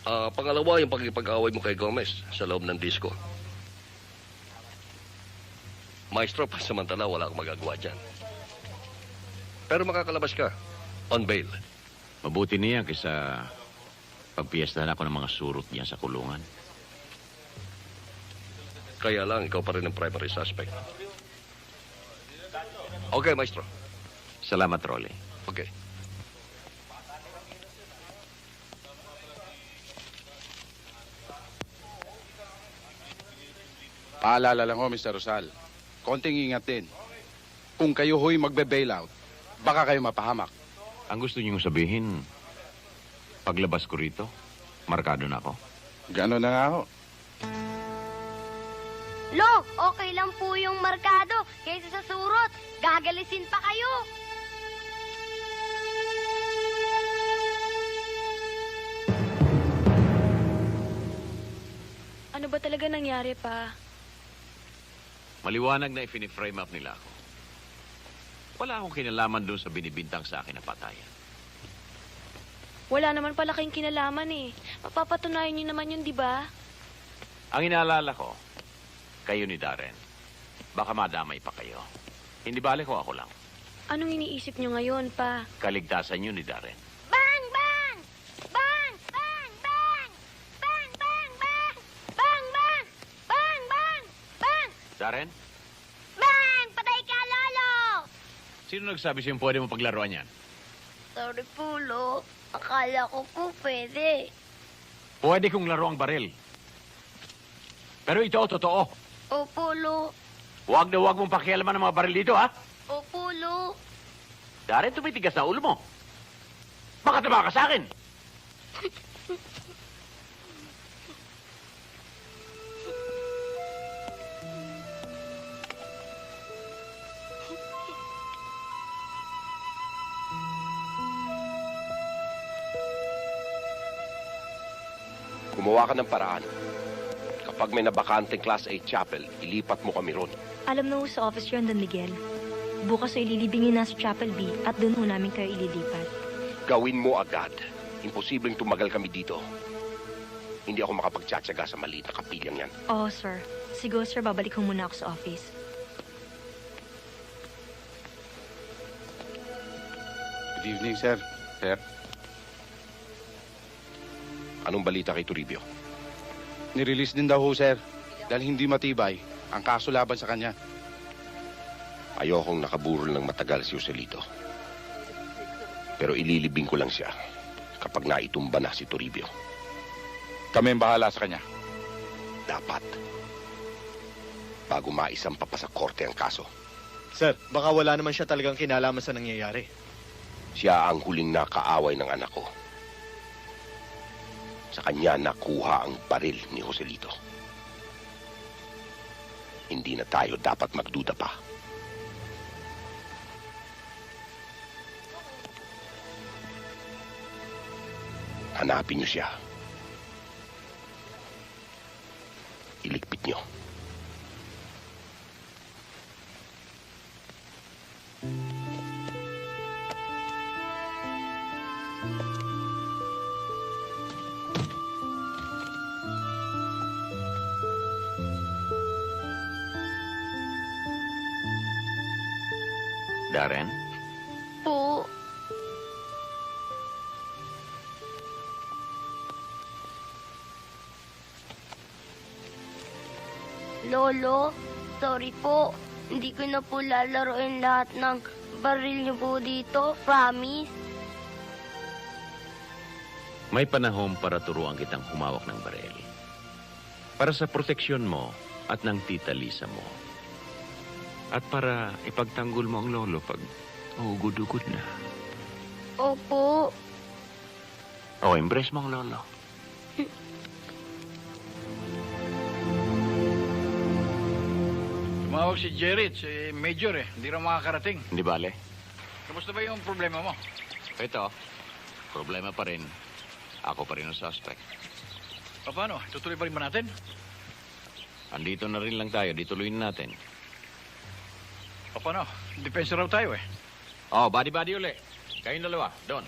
Pangalawa, yung pagkipag-away mo kay Gomez sa loob ng disco. Maestro, pasamantala, wala akong magagawa dyan. Pero makakalabas ka. On bail. Mabuti niya kaysa pagpiestahan ako ng mga surot niya sa kulungan. Kaya lang, ikaw pa rin ang primary suspect. Okay, maestro. Salamat, Rolly. Okay. Paalala lang ho, Mr. Rosal. Konting ingat din. Kung kayo ho'y magbe-bailout, baka kayo mapahamak. Ang gusto niyong sabihin, paglabas ko rito, markado na ako. Gano'n na nga ho. Lo, okay lang po yung markado. Kaysa sa surot, gagalisin pa kayo. Ano ba talaga nangyari, Pa? Maliwanag na i-frame up nila ako. Wala akong kinalaman doon sa binibintang sa akin na patayan. Wala naman pala kayong kinalaman eh. Mapapatunayan niyo naman yun, di ba? Ang inaalala ko, kayo ni Darren. Baka madamay pa kayo. Hindi bale ko ako lang. Anong iniisip niyo ngayon, Pa? Kaligtasan niyo ni Darren. Bang! Bang! Bang! Bang! Bang! Bang! Bang! Bang! Bang! Bang! Bang! Bang! Bang! Darren, Bang! Patay ka, Lolo! sino nagsabi sa'yo pwede mo paglaruan yan? Sorry po, Lo. Akala ko po pwede. Pwede kong laro ang baril. Pero ito, totoo. Opo, Lo. Huwag na huwag mong pakialaman ng mga baril dito, ha? Opo, Lo. Darren, tumitigas na ulo mo. Baka tama ka sa akin. Gumawa ka ng paraan. Kapag may nabakanteng Class A chapel, ilipat mo kami ron. Alam na ho sa office yun, Don Miguel. Bukas ay ililibingin na sa Chapel B at doon ho namin kayo ililipat. Gawin mo agad. Imposibleng tumagal kami dito. Hindi ako makapagtsatsaga sa maliit na kapilyang yan. Oo, sir. Siguro, sir, babalik ho muna ako sa office. Good evening, sir. Sir. Anong balita kay Toribio? Nirelease din daw ho, sir. Dahil hindi matibay ang kaso laban sa kanya. Ayokong nakaburol ng matagal si Joselito. Pero ililibing ko lang siya kapag naitumba na si Toribio. Kami ang bahala sa kanya. Dapat. Bago maisampa pa sa korte ang kaso. Sir, baka wala naman siya talagang kinalaman sa nangyayari. Siya ang huling nakaaway ng anak ko. Sa kanya nakuha ang baril ni Joselito. Hindi na tayo dapat magduda pa. Hanapin niyo siya. Iligpit niyo. Darren? Po. Lolo, sorry po. Hindi ko na po lalaroin lahat ng baril niyo po dito. Promise. May panahon para turuan kitang humawak ng baril. Para sa proteksyon mo at ng tita Lisa mo. At para ipagtanggol mo ang lolo pag ugod-ugod na. Opo. O, embrace mo ang lolo. Tumawag si Jerry at si Major Hindi raw makakarating. Hindi bale? Kamusta ba yung problema mo? Ito, problema pa rin. Ako pa rin ang suspect. Paano? Tutuloy pa rin ba natin? Andito na rin lang tayo. Di tuloyin natin. Paano? Depensa raw tayo Oh, body-body uli. Kayong dalawa. Doon.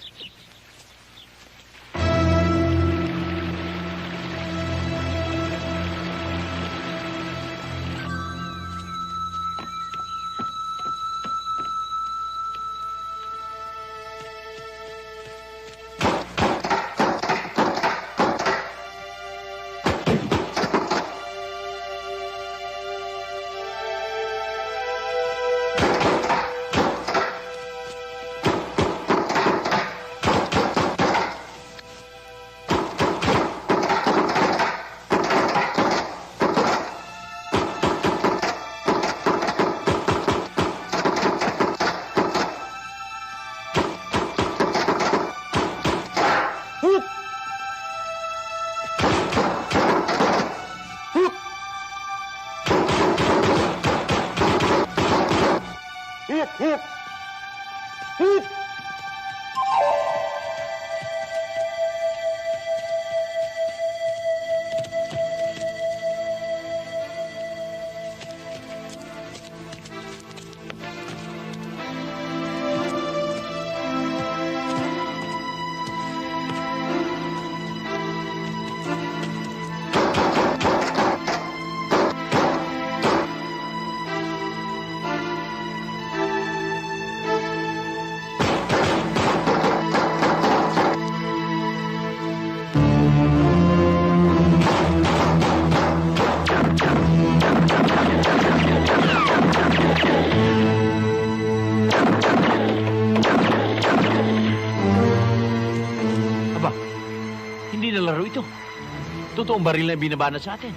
Totoong baril na binabana sa atin.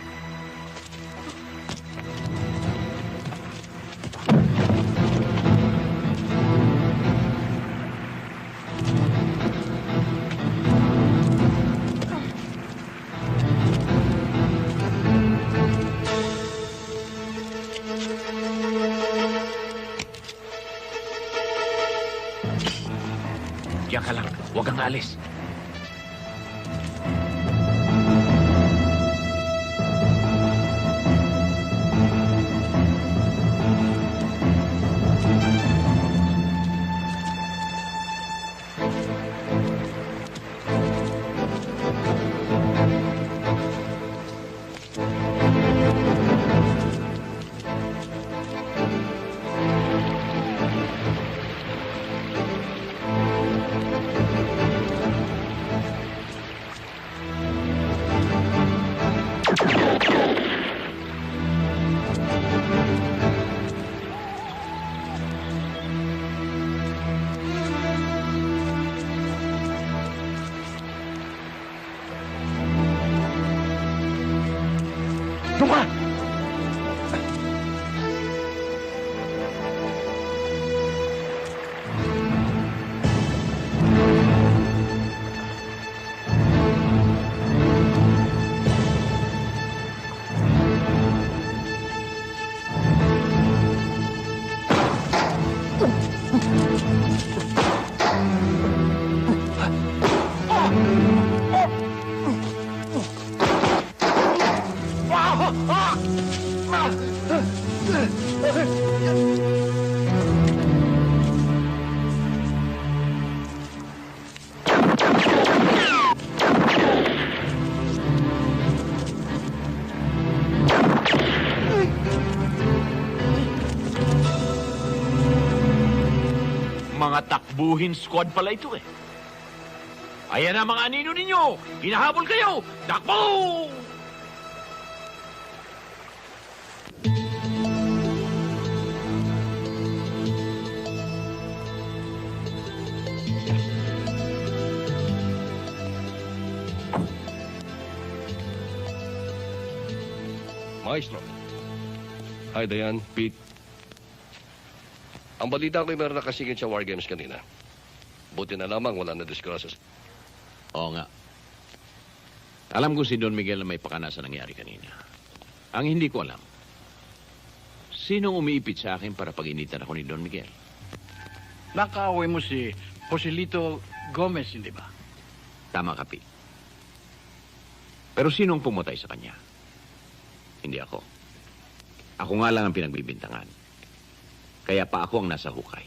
Diyan ka lang. Huwag kang alis. Mga takbuhin squad pala ito eh. Ayan na mga anino ninyo! Hinahabol kayo! Takbo! Maestro. Hi, Dayan. Pete. Ang balita ko'y meron nakasingit sa War Games kanina. Buti na lamang wala na disgrasya. Oo nga. Alam ko si Don Miguel na may pakana sa nangyari kanina. Ang hindi ko alam, sinong umiipit sa akin para pag-initan ako ni Don Miguel? Nakaaway mo si Joselito Gomez, hindi ba? Tama ka, Pete. Pero sinong pumatay sa kanya? Hindi ako. Ako nga lang ang pinagbibintangan. Kaya pa ako ang nasa hukay.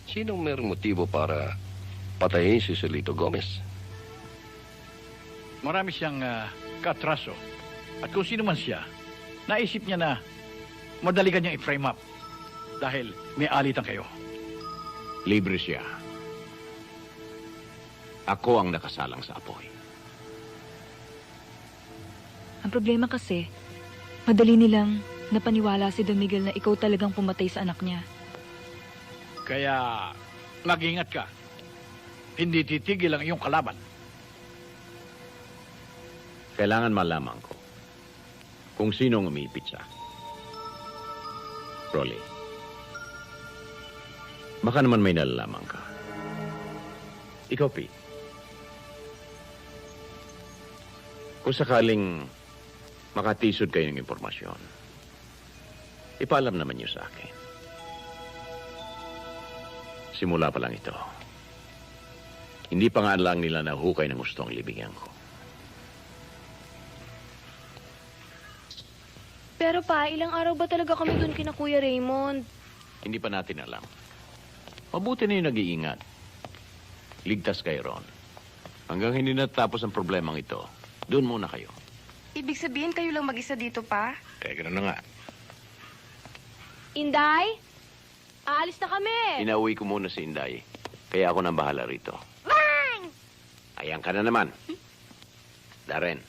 Sinong merong motibo para patayin si Joselito Gomez? Marami siyang katraso. At kung sino man siya, naisip niya na madali ka niyang i-frame up dahil may alitan kayo. Libre siya. Ako ang nakasalang sa apoy. Ang problema kasi, madali nilang napaniwala si Don Miguel na ikaw talagang pumatay sa anak niya. Kaya mag-ingat ka. Hindi titigil ang iyong kalaban. Kailangan malaman ko kung sino ang umiipit sa akin. Rolly, baka naman may nalalaman ka. Ikaw, Pete. Kung sakaling makatisod kayo ng impormasyon, ipaalam naman niyo sa akin. Simula pa lang ito. Hindi pa nga lang nila nahukay ng gusto ang libingan ko. Pero pa, ilang araw ba talaga kami doon kina Kuya Raymond? Hindi pa natin alam. Mabuti na yung nag-iingat. Ligtas kayo ron. Hanggang hindi natapos ang problemang ito, doon muna kayo. Ibig sabihin kayo lang mag-isa dito pa? Ganoon na nga. Inday? Aalis na kami! Inauwi ko muna si Inday. Kaya ako nang bahala rito. Mang! Ayan ka na naman. Darren,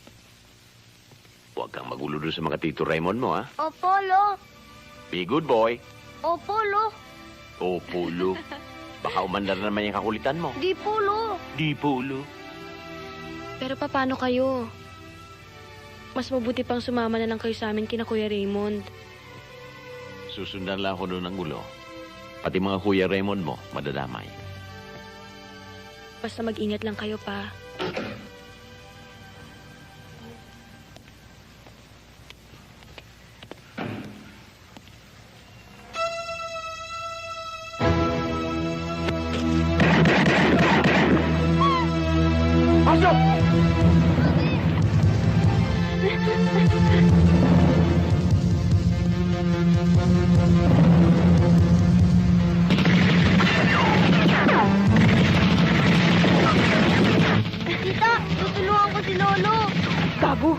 huwag kang magulo doon sa mga Tito Raymond mo, ha? Opo, Lo. Be good boy. Opo, Lo. O, Pulo. Baka umandar na naman yung kakulitan mo. Di po, Lo. Di, Pulo. Pero paano kayo? Mas mabuti pang sumama na lang kayo sa amin kina Kuya Raymond. Susundan lang ako doon ng gulo. Pati mga Kuya Raymond mo, madadamay. Basta mag-ingat lang kayo pa. Pasok! Tita, tutulungan ko si Lolo. Gago!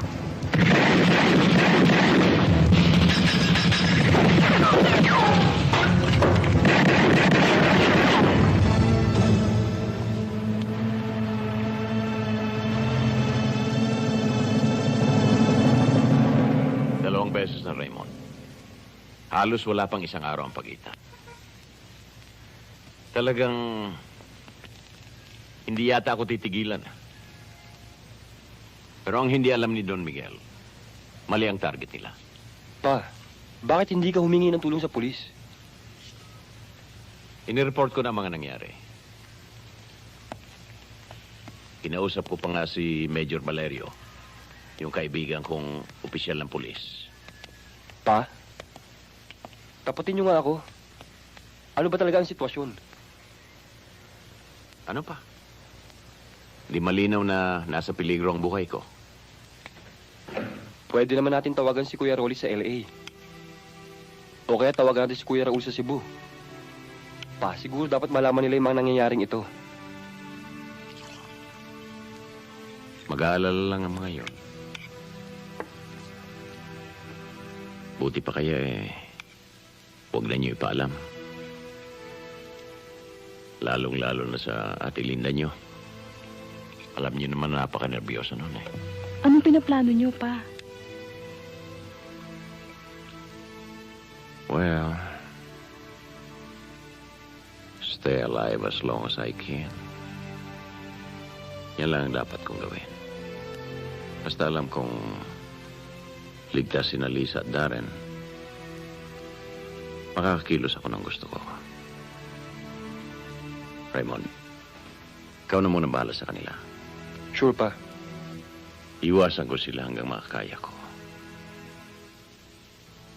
Dalawang beses na, Raymond. Halos wala pang isang araw ang pagitan. Talagang hindi yata ako titigilan. Pero ang hindi alam ni Don Miguel, mali ang target nila. Pa, bakit hindi ka humingi ng tulong sa pulis? Inireport ko na ang mga nangyari. Kinausap ko pa nga si Major Valerio, yung kaibigan kong opisyal ng pulis. Pa, tapatin niyo nga ako. Ano ba talaga ang sitwasyon? Ano pa? Di malinaw na nasa peligro ang buhay ko. Pwede naman natin tawagan si Kuya Rolly sa LA. O kaya tawagan natin si Kuya Raul sa Cebu. Pa, siguro dapat malaman nila yung mga nangyayaring ito. Mag-aalala lang ang mga yon. Buti pa kaya huwag na niyo ipaalam. Lalong-lalo na sa ate Linda nyo. Alam niyo naman napaka-nervyoso nun eh. Anong pinaplano niyo, pa? Well, stay alive as long as I can. Yan lang ang dapat kong gawin. Basta alam kong ligtas si Lisa at Darren, makakakilos ako ng gusto ko. Raymond, ikaw na muna bahala sa kanila. Sure pa. Iwasan ko sila hanggang makakaya ko.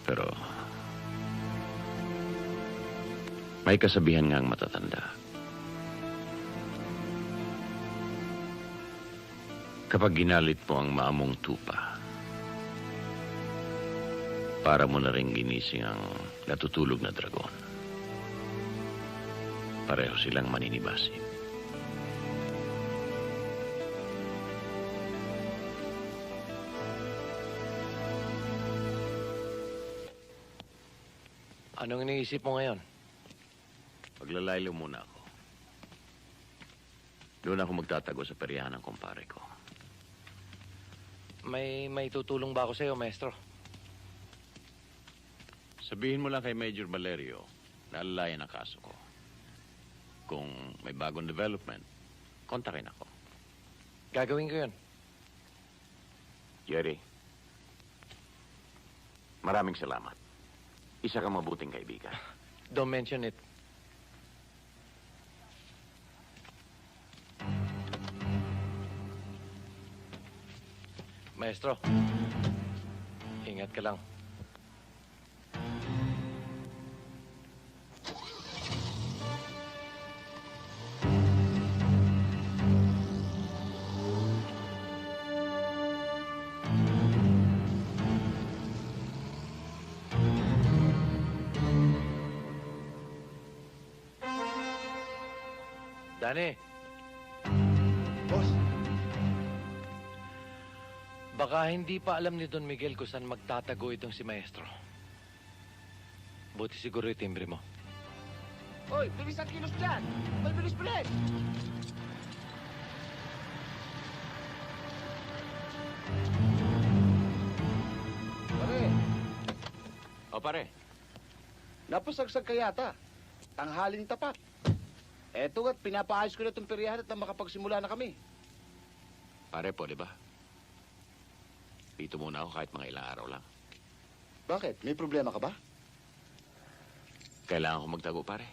Pero may kasabihan nga ang matatanda. Kapag ginalit mo ang maamong tupa, para mo na rin ginising ang natutulog na dragon. Pareho silang maninibasin. Anong iniisip mo ngayon? Paglalaylo muna ako. Doon ako magtatago sa peryahan ng kumpare ko. May tutulong ba ako sa'yo, maestro? Sabihin mo lang kay Major Valerio na alalayan ang kaso ko. Kung may bagong development, kontakin ako. Gagawin ko yun. Jerry, maraming salamat. Isa kang mabuting kaibigan. Don't mention it. Maestro, ingat ka lang. Danny. Boss. Baka hindi pa alam ni Don Miguel kung saan magtatago itong si Maestro. Buti siguro yung timbre mo. Hoy, bilis ang kilos dyan! May bilis! Pare, O pare, napasagsag ka yata. Tanghaling tapat. Eto nga't pinapaayos ko na itong peryahan at na makapagsimula na kami. pare po, di ba? Dito muna ako kahit mga ilang araw lang. Bakit? May problema ka ba? Kailangan ko magtago, pare.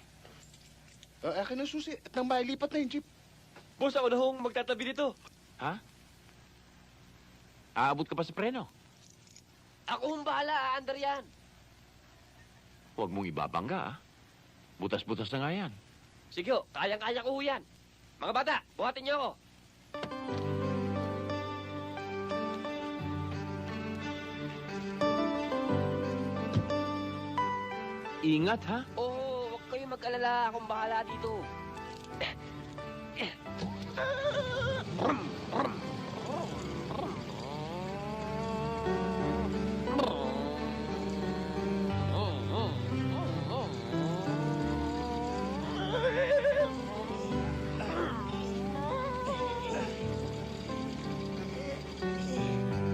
Akin ang susi at nang mailipat na yung jeep. Boss, ako na hong magtatabi nito. Ha? Aabot ka pa sa preno. Ako hong bahala, aandar yan. Huwag mong ibabangga, ah. Butas-butas na nga yan. Sige ho, kayang-kaya ko ho yan. Mga bata, buhatin niyo ako. Ingat, ha? Oo, huwag kayong mag-alala. Akong bahala dito.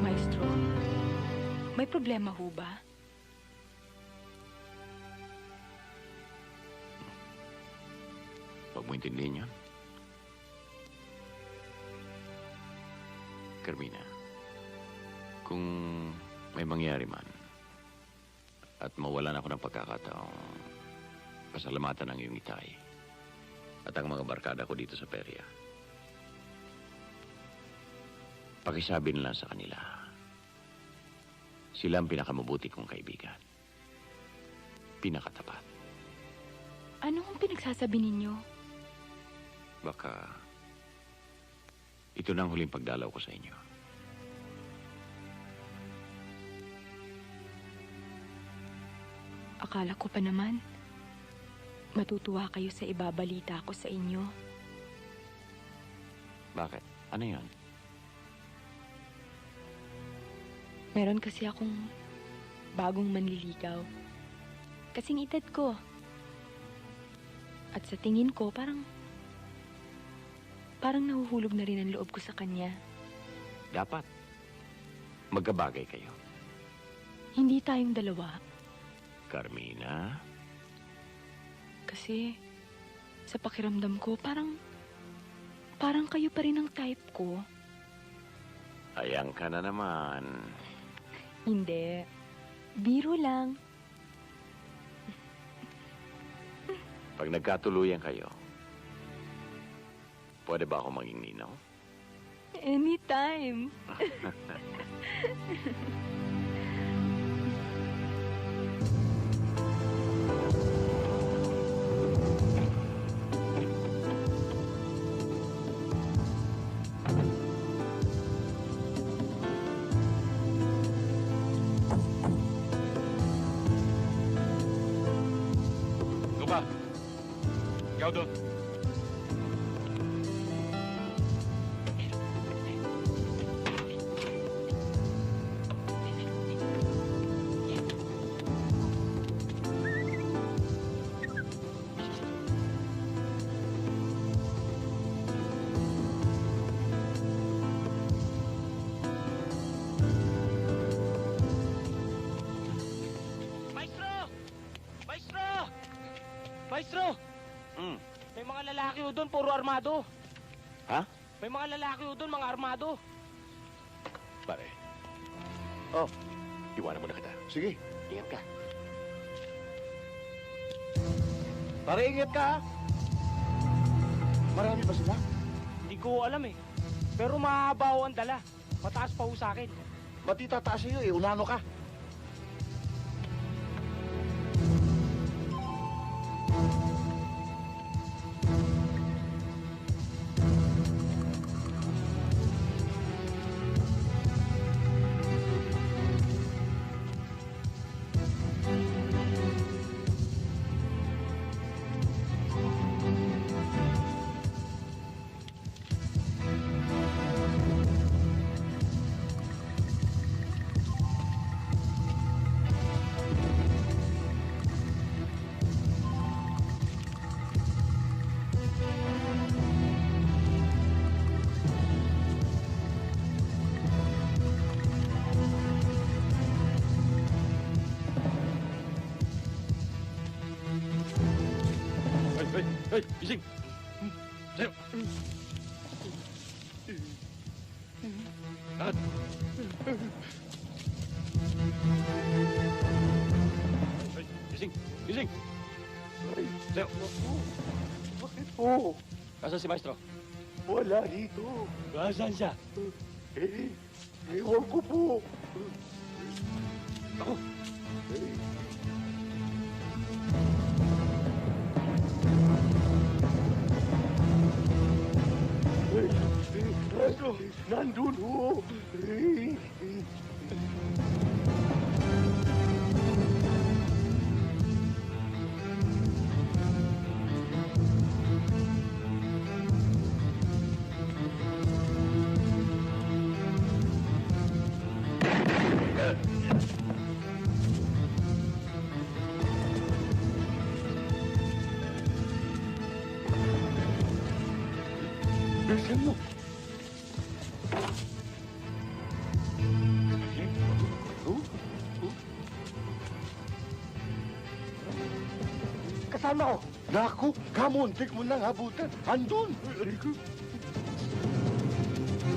Maestro, may problema ho ba? Huwag mo intindihin yun. Carmina, kung may mangyari man at mawalan ako ng pagkakataong pasalamatan ng iyong itay at ang mga barkada ko dito sa perya, pakisabi nila sa kanila, sila ang pinakamabuti kong kaibigan. Pinakatapat. Ano ang pinagsasabi ninyo? Baka ito na ang huling pagdalaw ko sa inyo. Akala ko pa naman, matutuwa kayo sa ibabalita ko sa inyo. Bakit? Ano yun? Meron kasi akong bagong manliligaw. Kasing edad ko. At sa tingin ko, parang nahuhulog na rin ang loob ko sa kanya. Dapat. Magkabagay kayo. Hindi tayong dalawa. Carmina? Kasi sa pakiramdam ko, parang kayo pa rin ang type ko. Ayang ka na naman. Hindi. Biro lang. Pag nagkatuluyan kayo, pwede ba ako maging ninaw? Anytime. Ikaw ba? Ikaw doon. Maestro! Maestro! Maestro! May mga lalaki ho doon, puro armado. Ha? May mga lalaki ho doon, mga armado. Pare. Oh, iwanan mo na kita. Sige. Ingat ka. Pare, ingat ka, ha? Marami ba sila? Hindi ko alam eh. Pero mahaba ho ang dala. Mataas pa ho sa akin. Ba't itataas sa'yo eh? Unano ka. Hey, gising! Sa'yo! Lakad! Hey, gising! Gising! Sa'yo! Bakit po? Nasaan si Maestro? Wala dito. Nasaan siya? Ewan ko po. Ako! Maestro, nandun ho. Bilisan mo. Kasama ko. Naku, kamuntik mo nang habutan. Andun.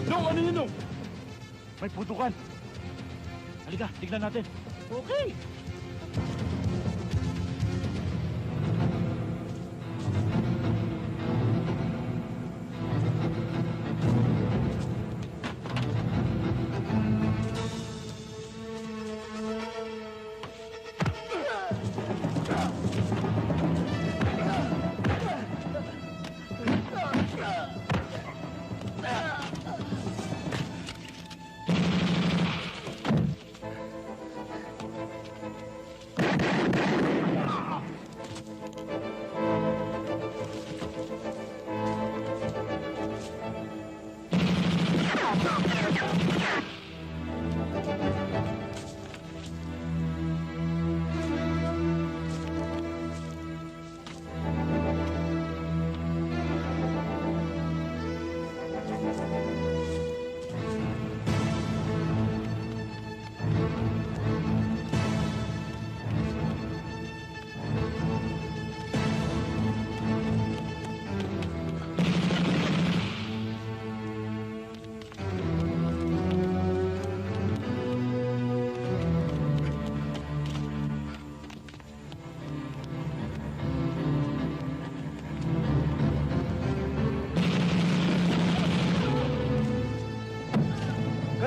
Nung, ano yun, Nung? May putukan. Halika, tignan natin. Okay.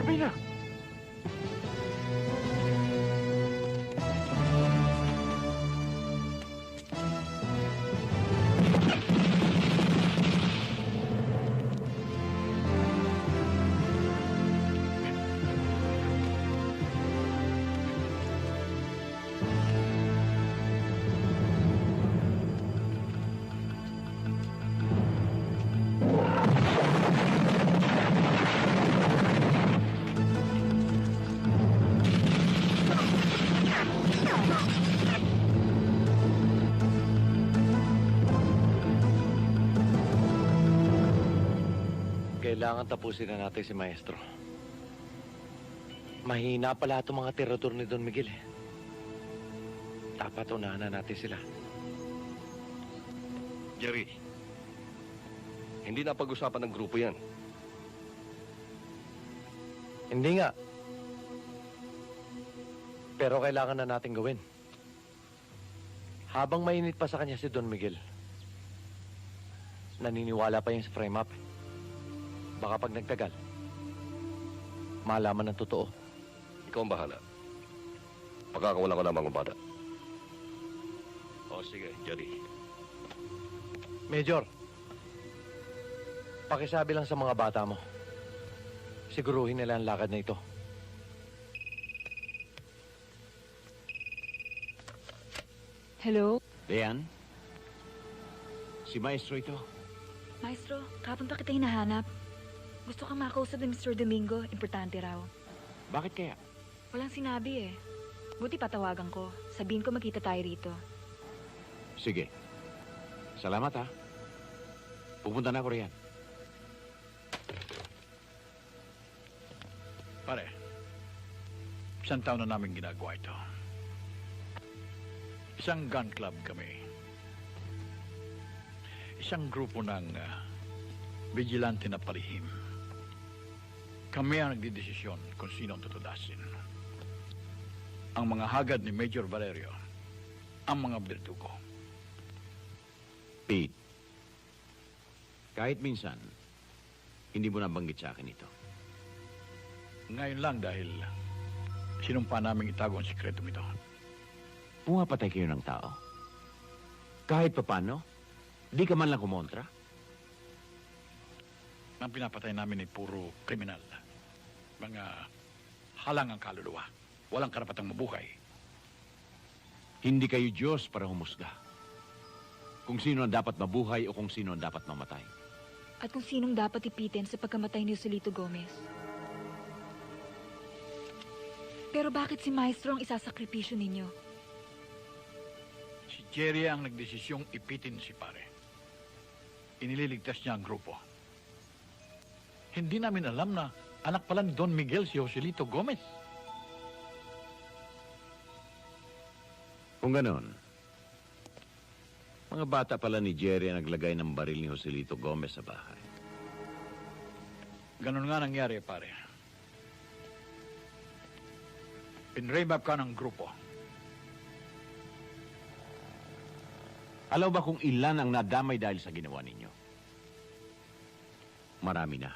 Gabi na. Kailangan tapusin na natin si Maestro. Mahina pala itong mga tirador ni Don Miguel eh. Dapat unahan na natin sila. Jerry, hindi na pag-usapan ng grupo yan. Hindi nga. Pero kailangan na natin gawin. Habang mainit pa sa kanya si Don Miguel, naniniwala pa yung sa frame up. Baka pag nagtagal, malaman ng totoo. Ikaw ang bahala. Pagkakawalan ko ng mga bata. O sige, Jerry. Major, pakisabi lang sa mga bata mo. Siguruhin nila ang lakad na ito. Hello? Diane? Si Maestro ito. Maestro, kapon pa kita hinahanap. Gusto ka makausap ni Mr. Domingo. Importante raw. Bakit kaya? Walang sinabi eh. Buti patawagan ko. Sabihin ko magkita tayo rito. Sige. Salamat ha. Pupunta na ako riyan. Pare, isang taon na namin ginagawa ito. Isang gun club kami. Isang grupo ng vigilante na palihim. Kami ang nagdidesisyon kung sino ang tutudasin. Ang mga hagad ni Major Valerio, ang mga berdugo. Pete, kahit minsan, hindi mo nabanggit sa akin ito. Ngayon lang dahil sinumpa namin itago ang sikretong ito. Pumapatay kayo ng tao. Kahit papano, di ka man lang kumontra. Ang pinapatay namin ay puro kriminal. Mga halangang kaluluwa. Walang karapatang mabuhay. Hindi kayo Diyos para humusga. Kung sino ang dapat mabuhay o kung sino ang dapat mamatay. At kung sinong dapat ipitin sa pagkamatay ni Joselito Gomez. Pero bakit si Maestro ang isasakripisyo ninyo? Si Jerry ang nagdesisyong ipitin si pare. Inililigtas niya ang grupo. Hindi namin alam na anak pala ni Don Miguel si Joselito Gomez. Kung ganon, mga bata pala ni Jerry ang naglagay ng baril ni Joselito Gomez sa bahay. Ganon nga nangyari, pare. Pinrame up ka ng grupo. Alam ba kung ilan ang nadamay dahil sa ginawa ninyo? Marami na.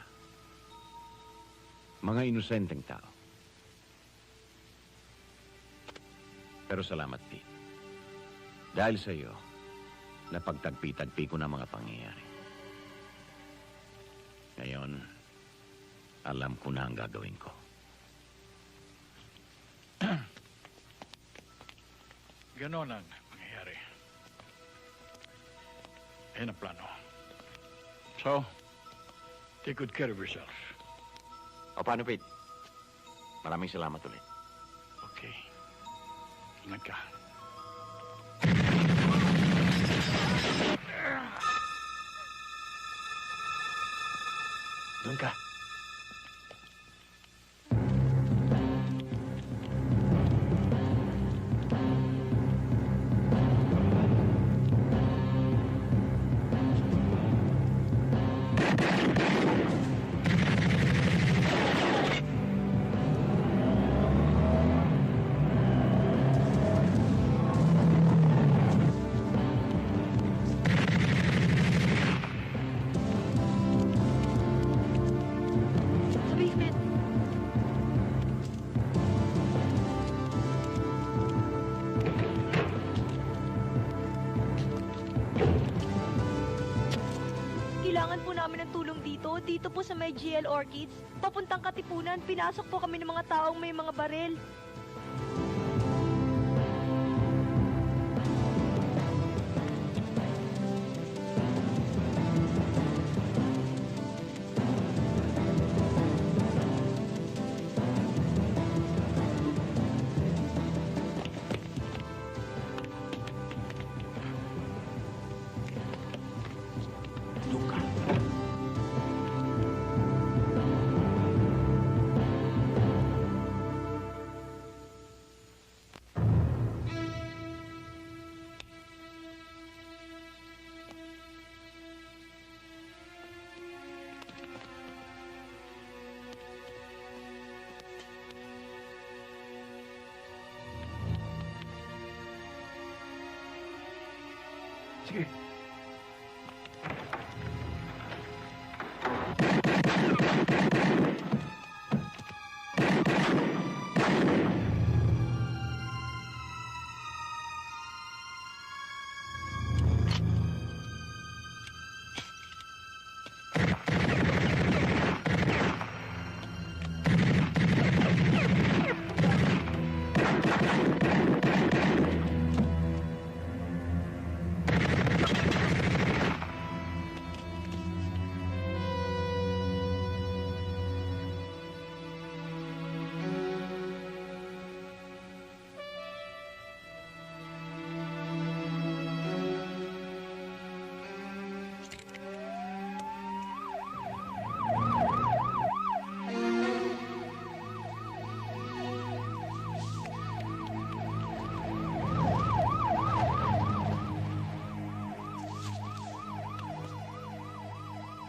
Mga inosenteng tao. Pero salamat, Pete. Dahil sa iyo, napagtagpi-tagpi ko na mga pangyayari. Ngayon, alam ko na ang gagawin ko. Ganon ang mangyayari. Yan ang plano. So, take good care of yourself. O paano, Pete? Maraming salamat ulit. Okay. Ingat ka. Doon ka. tulong dito. Dito po sa may GL Orchids. Papuntang Katipunan, pinasok po kami ng mga taong may mga baril. Sige.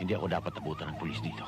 Hindi ako dapat abutan ng pulis dito.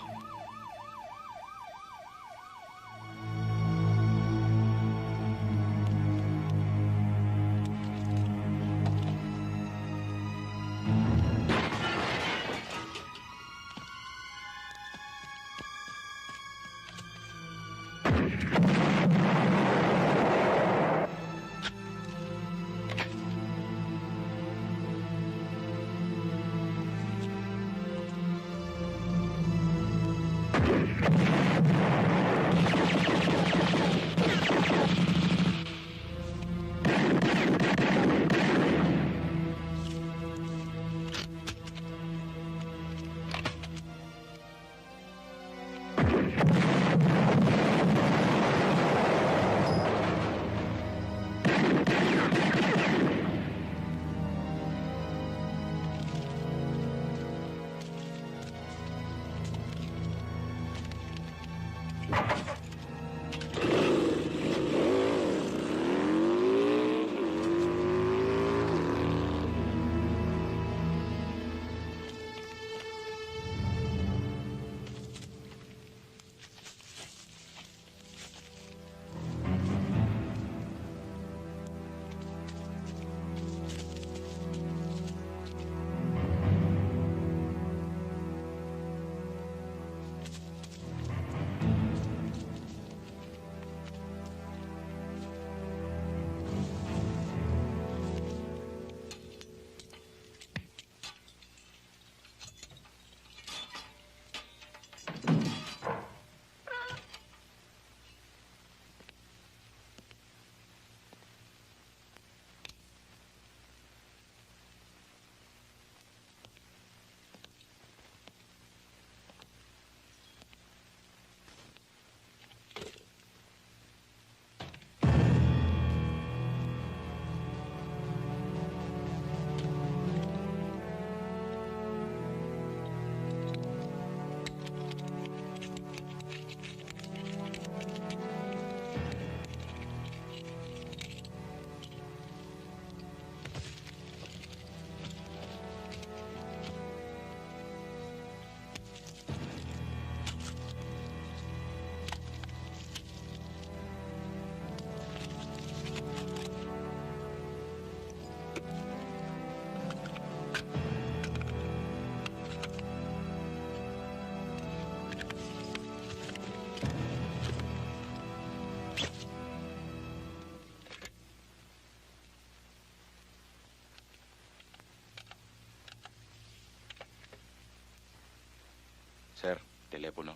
telepono.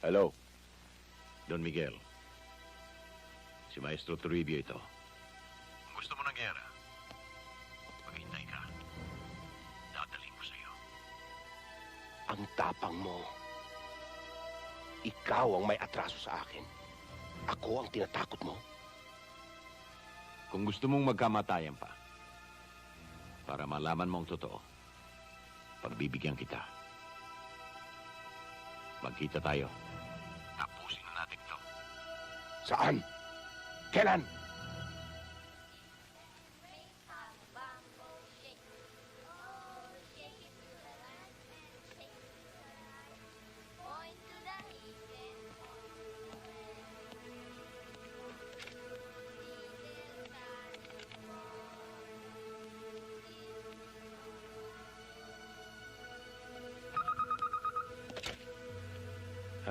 Hello? Don Miguel. Si Maestro Toribio ito. Kung gusto mo ng gera, maghintay ka. Dadaling ko sa'yo. Ang tapang mo. Ikaw ang may atraso sa akin. Ako ang tinatakot mo. Kung gusto mong magkamatayan pa, para malaman mo ang totoo, pagbibigyan kita. Magkita tayo. Tapusin na natin to. Saan? Kailan?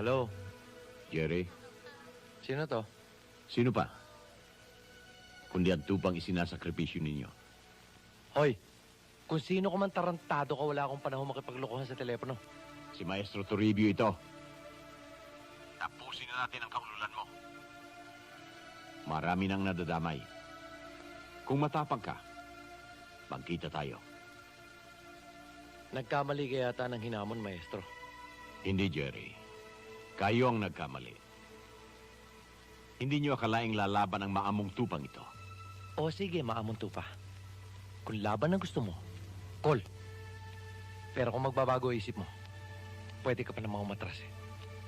Hello? Jerry? Sino to? Sino pa? Kundi ang tupang isinasakripisyo ninyo. Hoy, kung sino ka man tarantado ka, wala akong panahon makipaglokohan sa telepono. Si Maestro Toribio ito. Tapusin na natin ang kaululan mo. Marami nang nadadamay. Kung matapang ka, magkita tayo. Nagkamali ka yata ng hinamon, maestro. Hindi, Jerry. Kayo ang nagkamali. Hindi nyo akalaing lalaban ang maamong tupang ito. O sige, maamong tupa. Kung laban ang gusto mo, call. Pero kung magbabago isip mo, pwede ka pa namang umatras eh.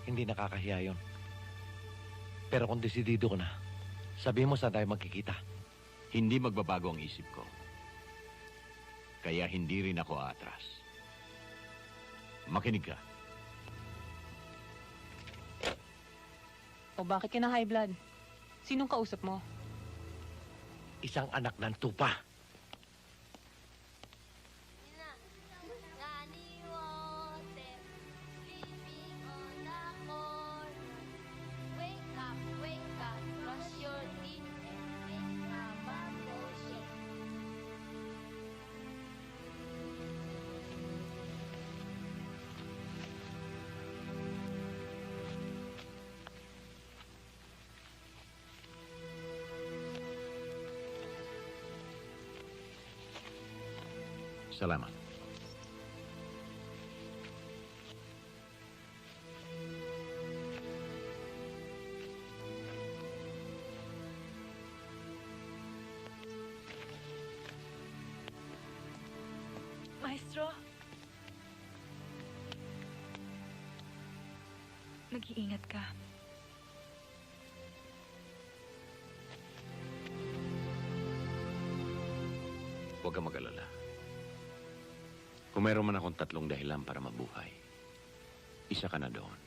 Hindi nakakahiya yun. Pero kung desidido ko na, sabi mo saan tayo magkikita. Hindi magbabago ang isip ko. Kaya hindi rin ako aatras. Makinig ka. O bakit ka na high blood? Sinong kausap mo? Isang anak ng tupa. Salamat. Maestro? Mag-iingat ka. Huwag kang mag-alala. Kung meron man akong 3 dahilan para mabuhay, isa ka na doon.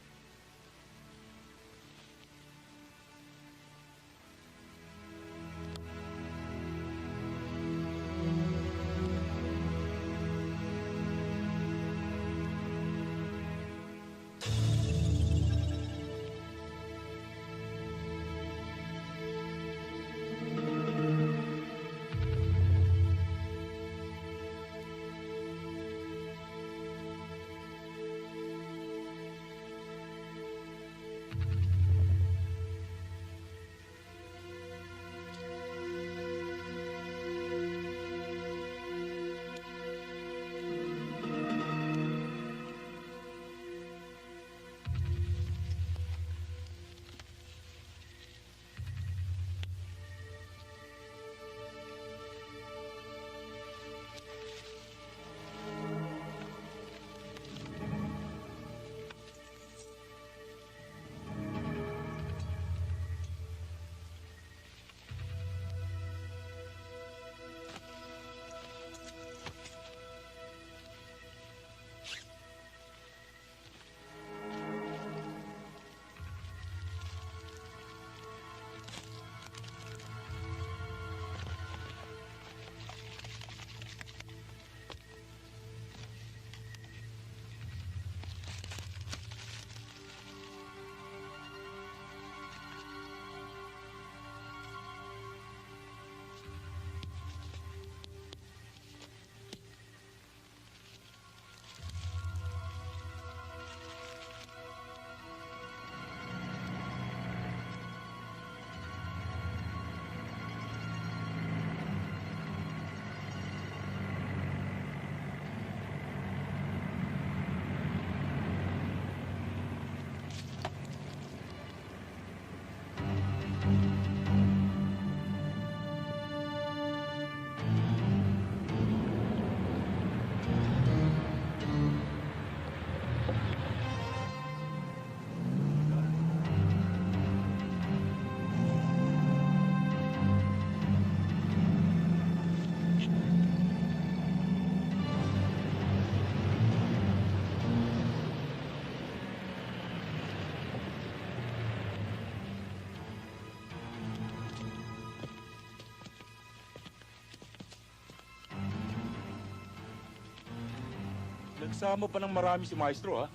Kasama pa ng marami si Maestro, ha?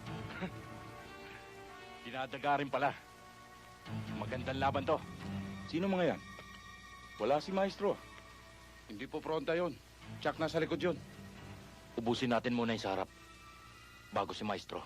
Dinadaga rin pala. Magandang laban to. Sino mga yan? Wala si Maestro. Hindi po pronta yon. Tsak nasa likod yun. Ubusin natin muna yung sa harap. Bago si Maestro.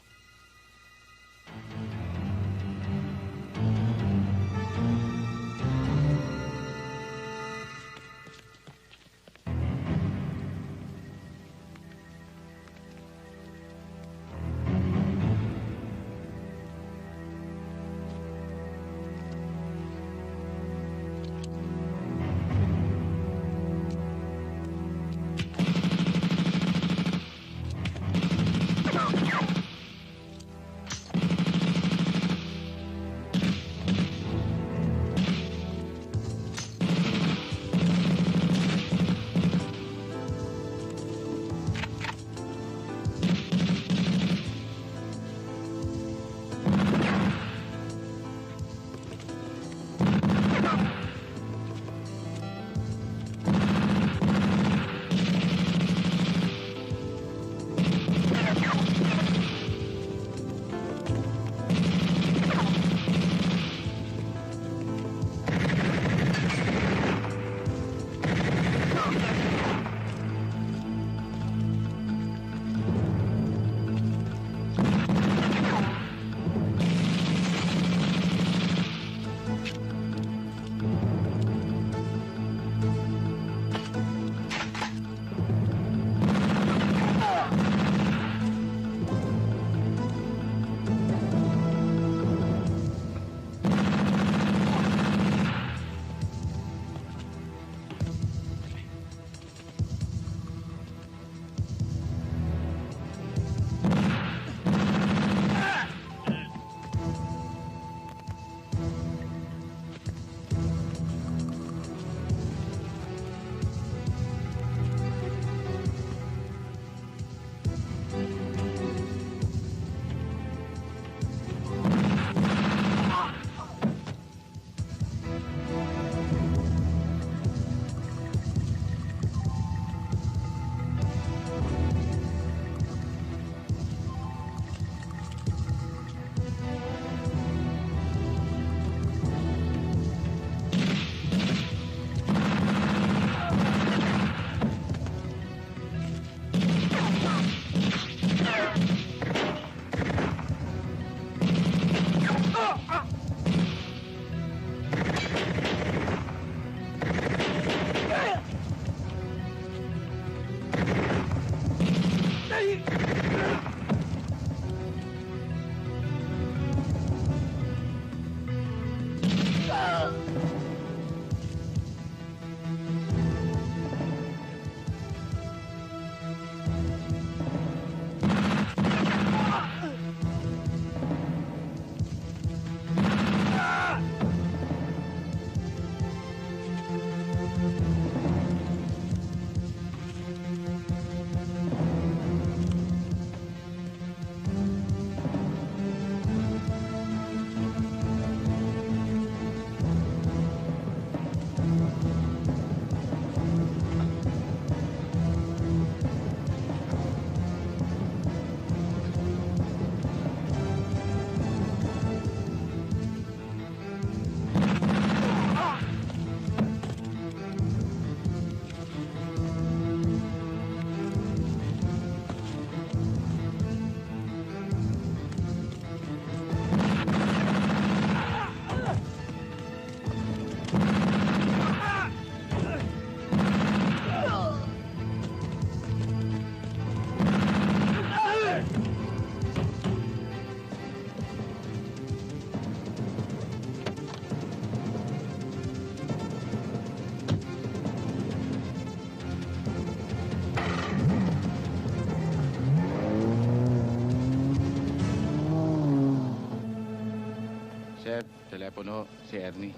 Telepono, si Ernie.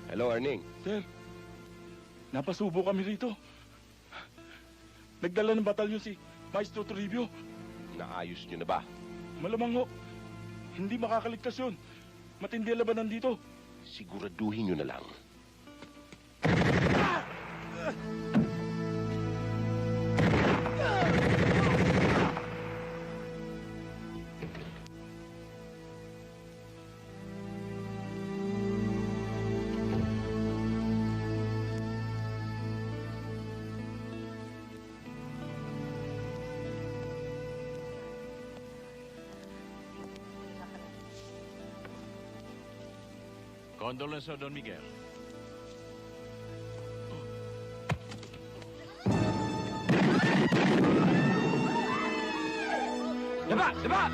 Hello, Erning. Sir, napasubo kami rito. Nagdala ng batalyon si Maestro Toribio. Naayos nyo na ba? Malamang ho. Hindi makakaligtas yun. Matindi ang labanan dito. Siguraduhin nyo na lang. Condolence, Don Miguel. Diba? Diba?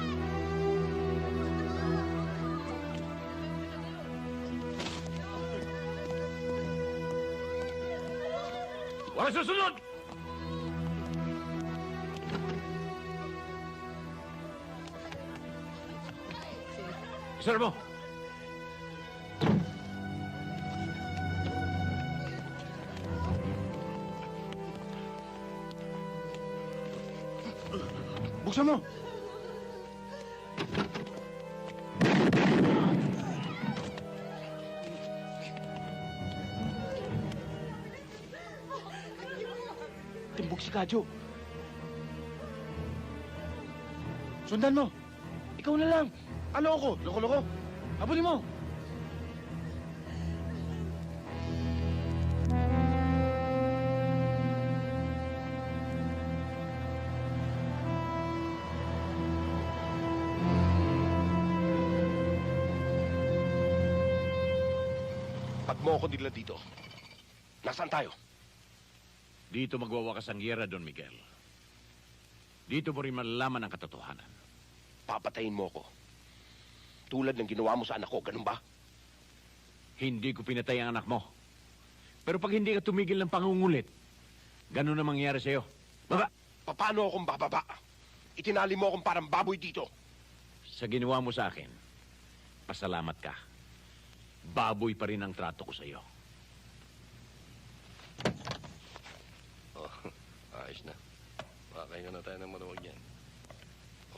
Wala susunod! Sir mo! Buksan mo! Timbog si Kadyo. Sundan mo! Ikaw na lang! Ano ako? Loko-loko? Habulin mo! Pag mo ako nila dito, nasaan tayo? Dito magwawakas ang giyera, Don Miguel. Dito mo rin malalaman ang katotohanan. Papatayin mo ako. Tulad ng ginawa mo sa anak ko, ganun ba? Hindi ko pinatay ang anak mo. Pero pag hindi ka tumigil ng pangungulit, ganun na mangyayari sa'yo. Baba! Paano akong bababa? Itinali mo akong parang baboy dito. Sa ginawa mo sa akin, pasalamat ka. Baboy pa rin ang trato ko sa'yo. Oh, ayos na. Makakahinga na tayo ng maluwag yan.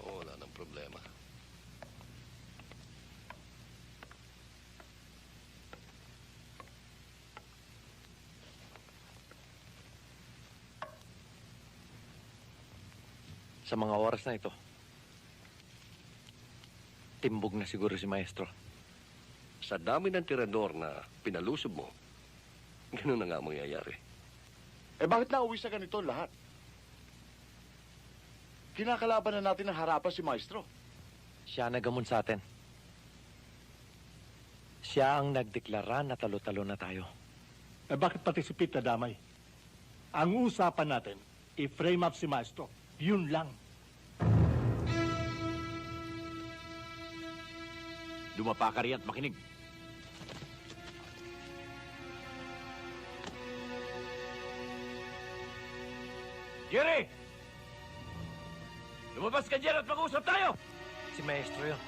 Oo, wala nang problema. Sa mga oras na ito, timbog na siguro si Maestro. Sa dami ng tirador na pinalusob mo, ganun na nga mangyayari. Eh bakit nauwi sa ganito lahat? Kinakalaban na natin ang harapan si Maestro. Siya nagamon sa atin. Siya ang nagdeklara na talo-talo na tayo. Eh bakit pati si Pete nadamay? Ang usapan natin, i-frame up si Maestro. Yun lang. Dumapa ka riyan at makinig. Jerry! Lumabas ka dyan at mag-uusap tayo! Si Maestro yun.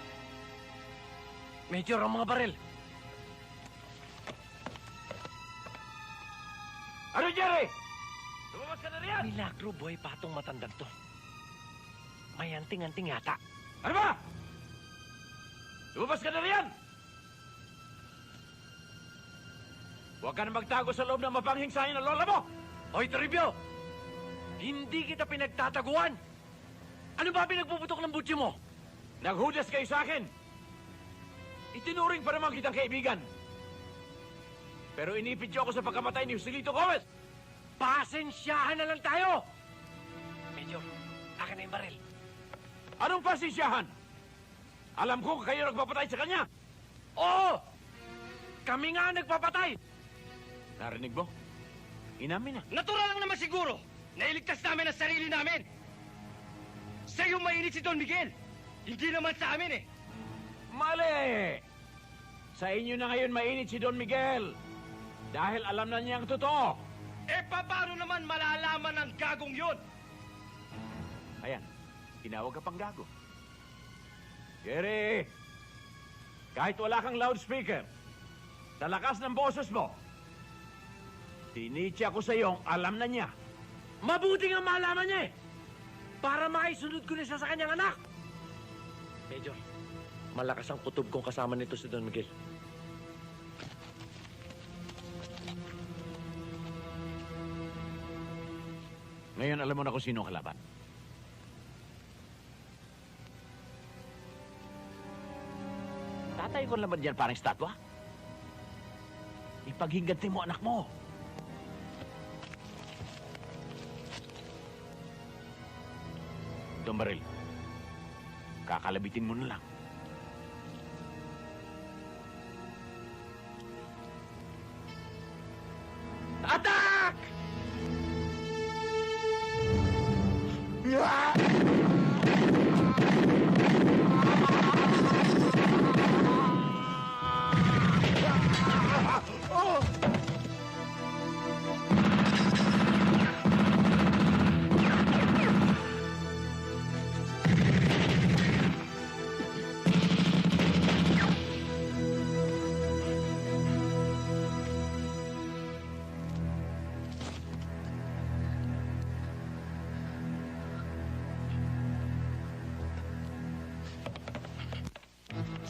Major, ang mga baril. Ano, Jerry? Lumabas ka na riyan! Milagro, boy, patong matandang to. May anting-anting yata. Ano ba? Lumabas ka na riyan! Huwag ka na magtago sa loob ng mapanghing sayo ng lola mo! Hoy, Toribio! Hindi kita pinagtataguan! Ano ba pinagpuputok ng butsi mo? Naghudas kayo sa akin! Itinuring pa naman kitang kaibigan. Pero inipid niyo ako sa pagkamatay ni Joselito Gomez! Pasensyahan na lang tayo! Major, akin na yung baril. Anong pasensyahan? Alam ko kayo nagpapatay sa kanya! Oo! Kami nga nagpapatay! Narinig mo? Inamin na. Natural lang naman siguro na iligtas namin ang sarili namin. Sa'yo mainit si Don Miguel. Hindi naman sa amin eh. Mali! Sa inyo na ngayon mainit si Don Miguel. Dahil alam na niya ang totoo. Eh, paano naman malalaman ng gagong yun? Ayan, tinawag ka pang gago. Gary, kahit wala kang loudspeaker, sa lakas ng boses mo, tinitya ko sa iyong alam na niya. Mabuti nga malaman niya eh! Para maisunod ko na siya sa kanyang anak! Major, malakas ang kutob kong kasama nito si Don Miguel. Ngayon alam mo na kung sino ang kalaban. Tatay ko naman dyan parang estatwa. Ipaghinganti mo anak mo. Don Baril, kakalabitin mo na lang.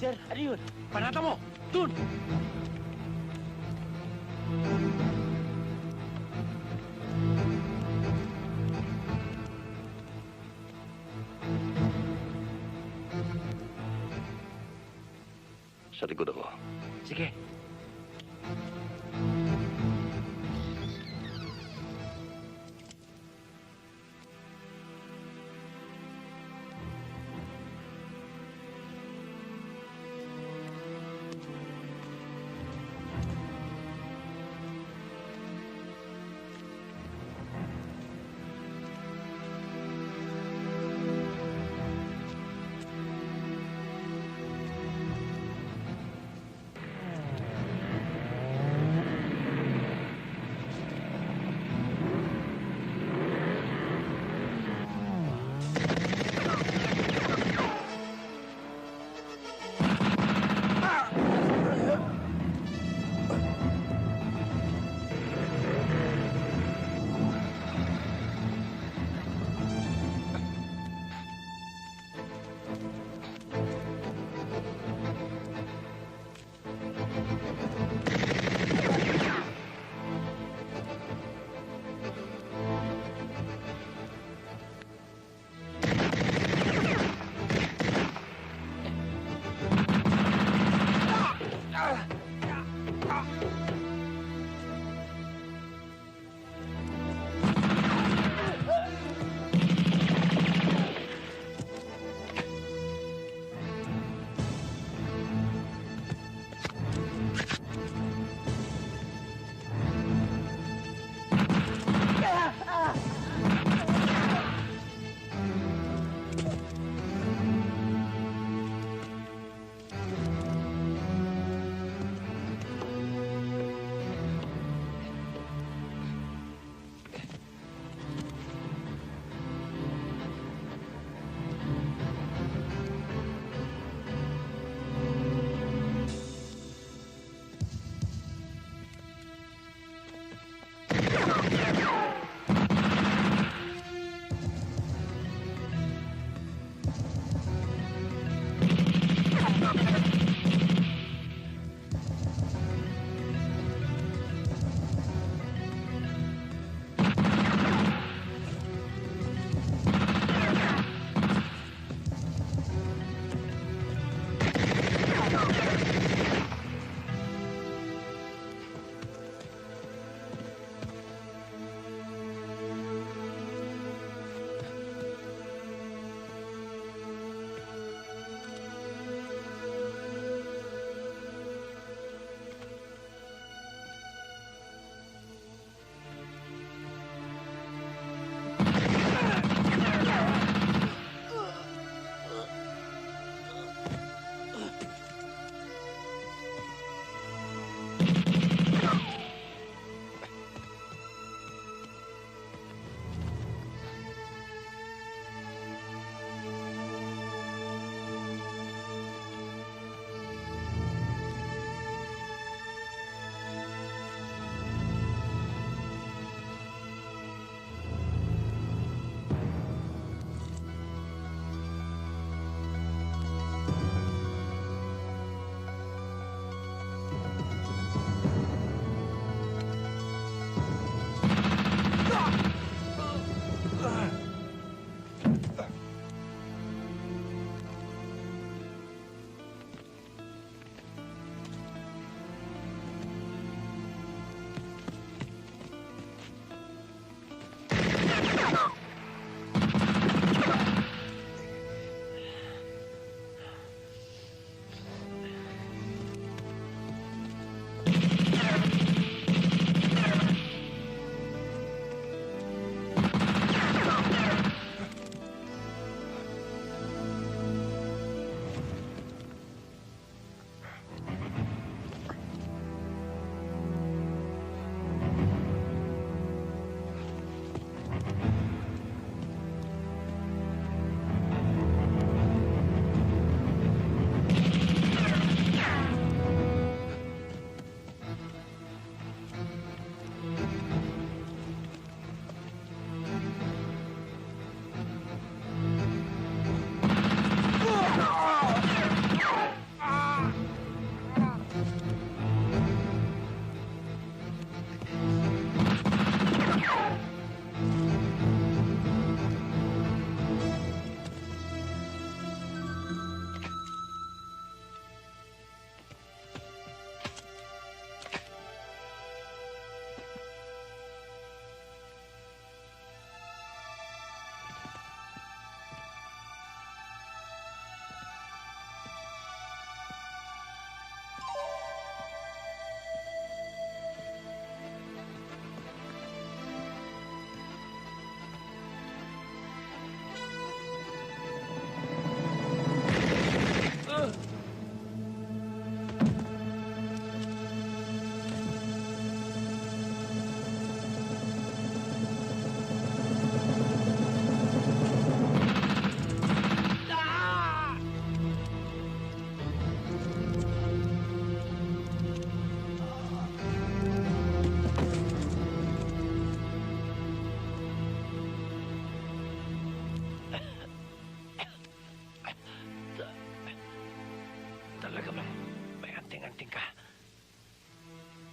Sir, ano yun? Panata mo! Dun! Sa likod ako. Sige.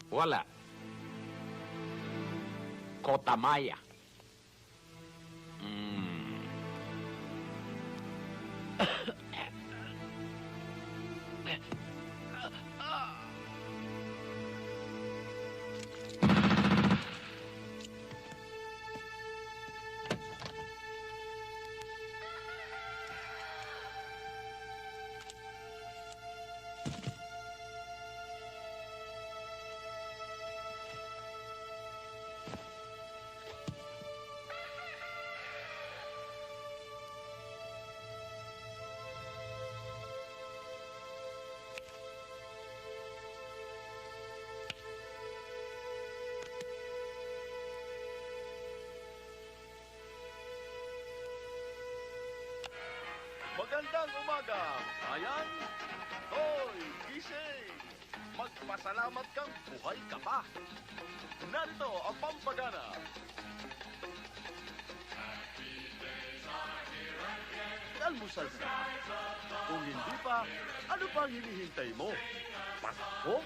Wala. Kotamaya. Magandang umaga, ayan. Hoy, gising! Magpasalamat kang buhay ka pa. Narito ang pampagana. Almusal na. Kung hindi pa, ano pang hinihintay mo? Pasko?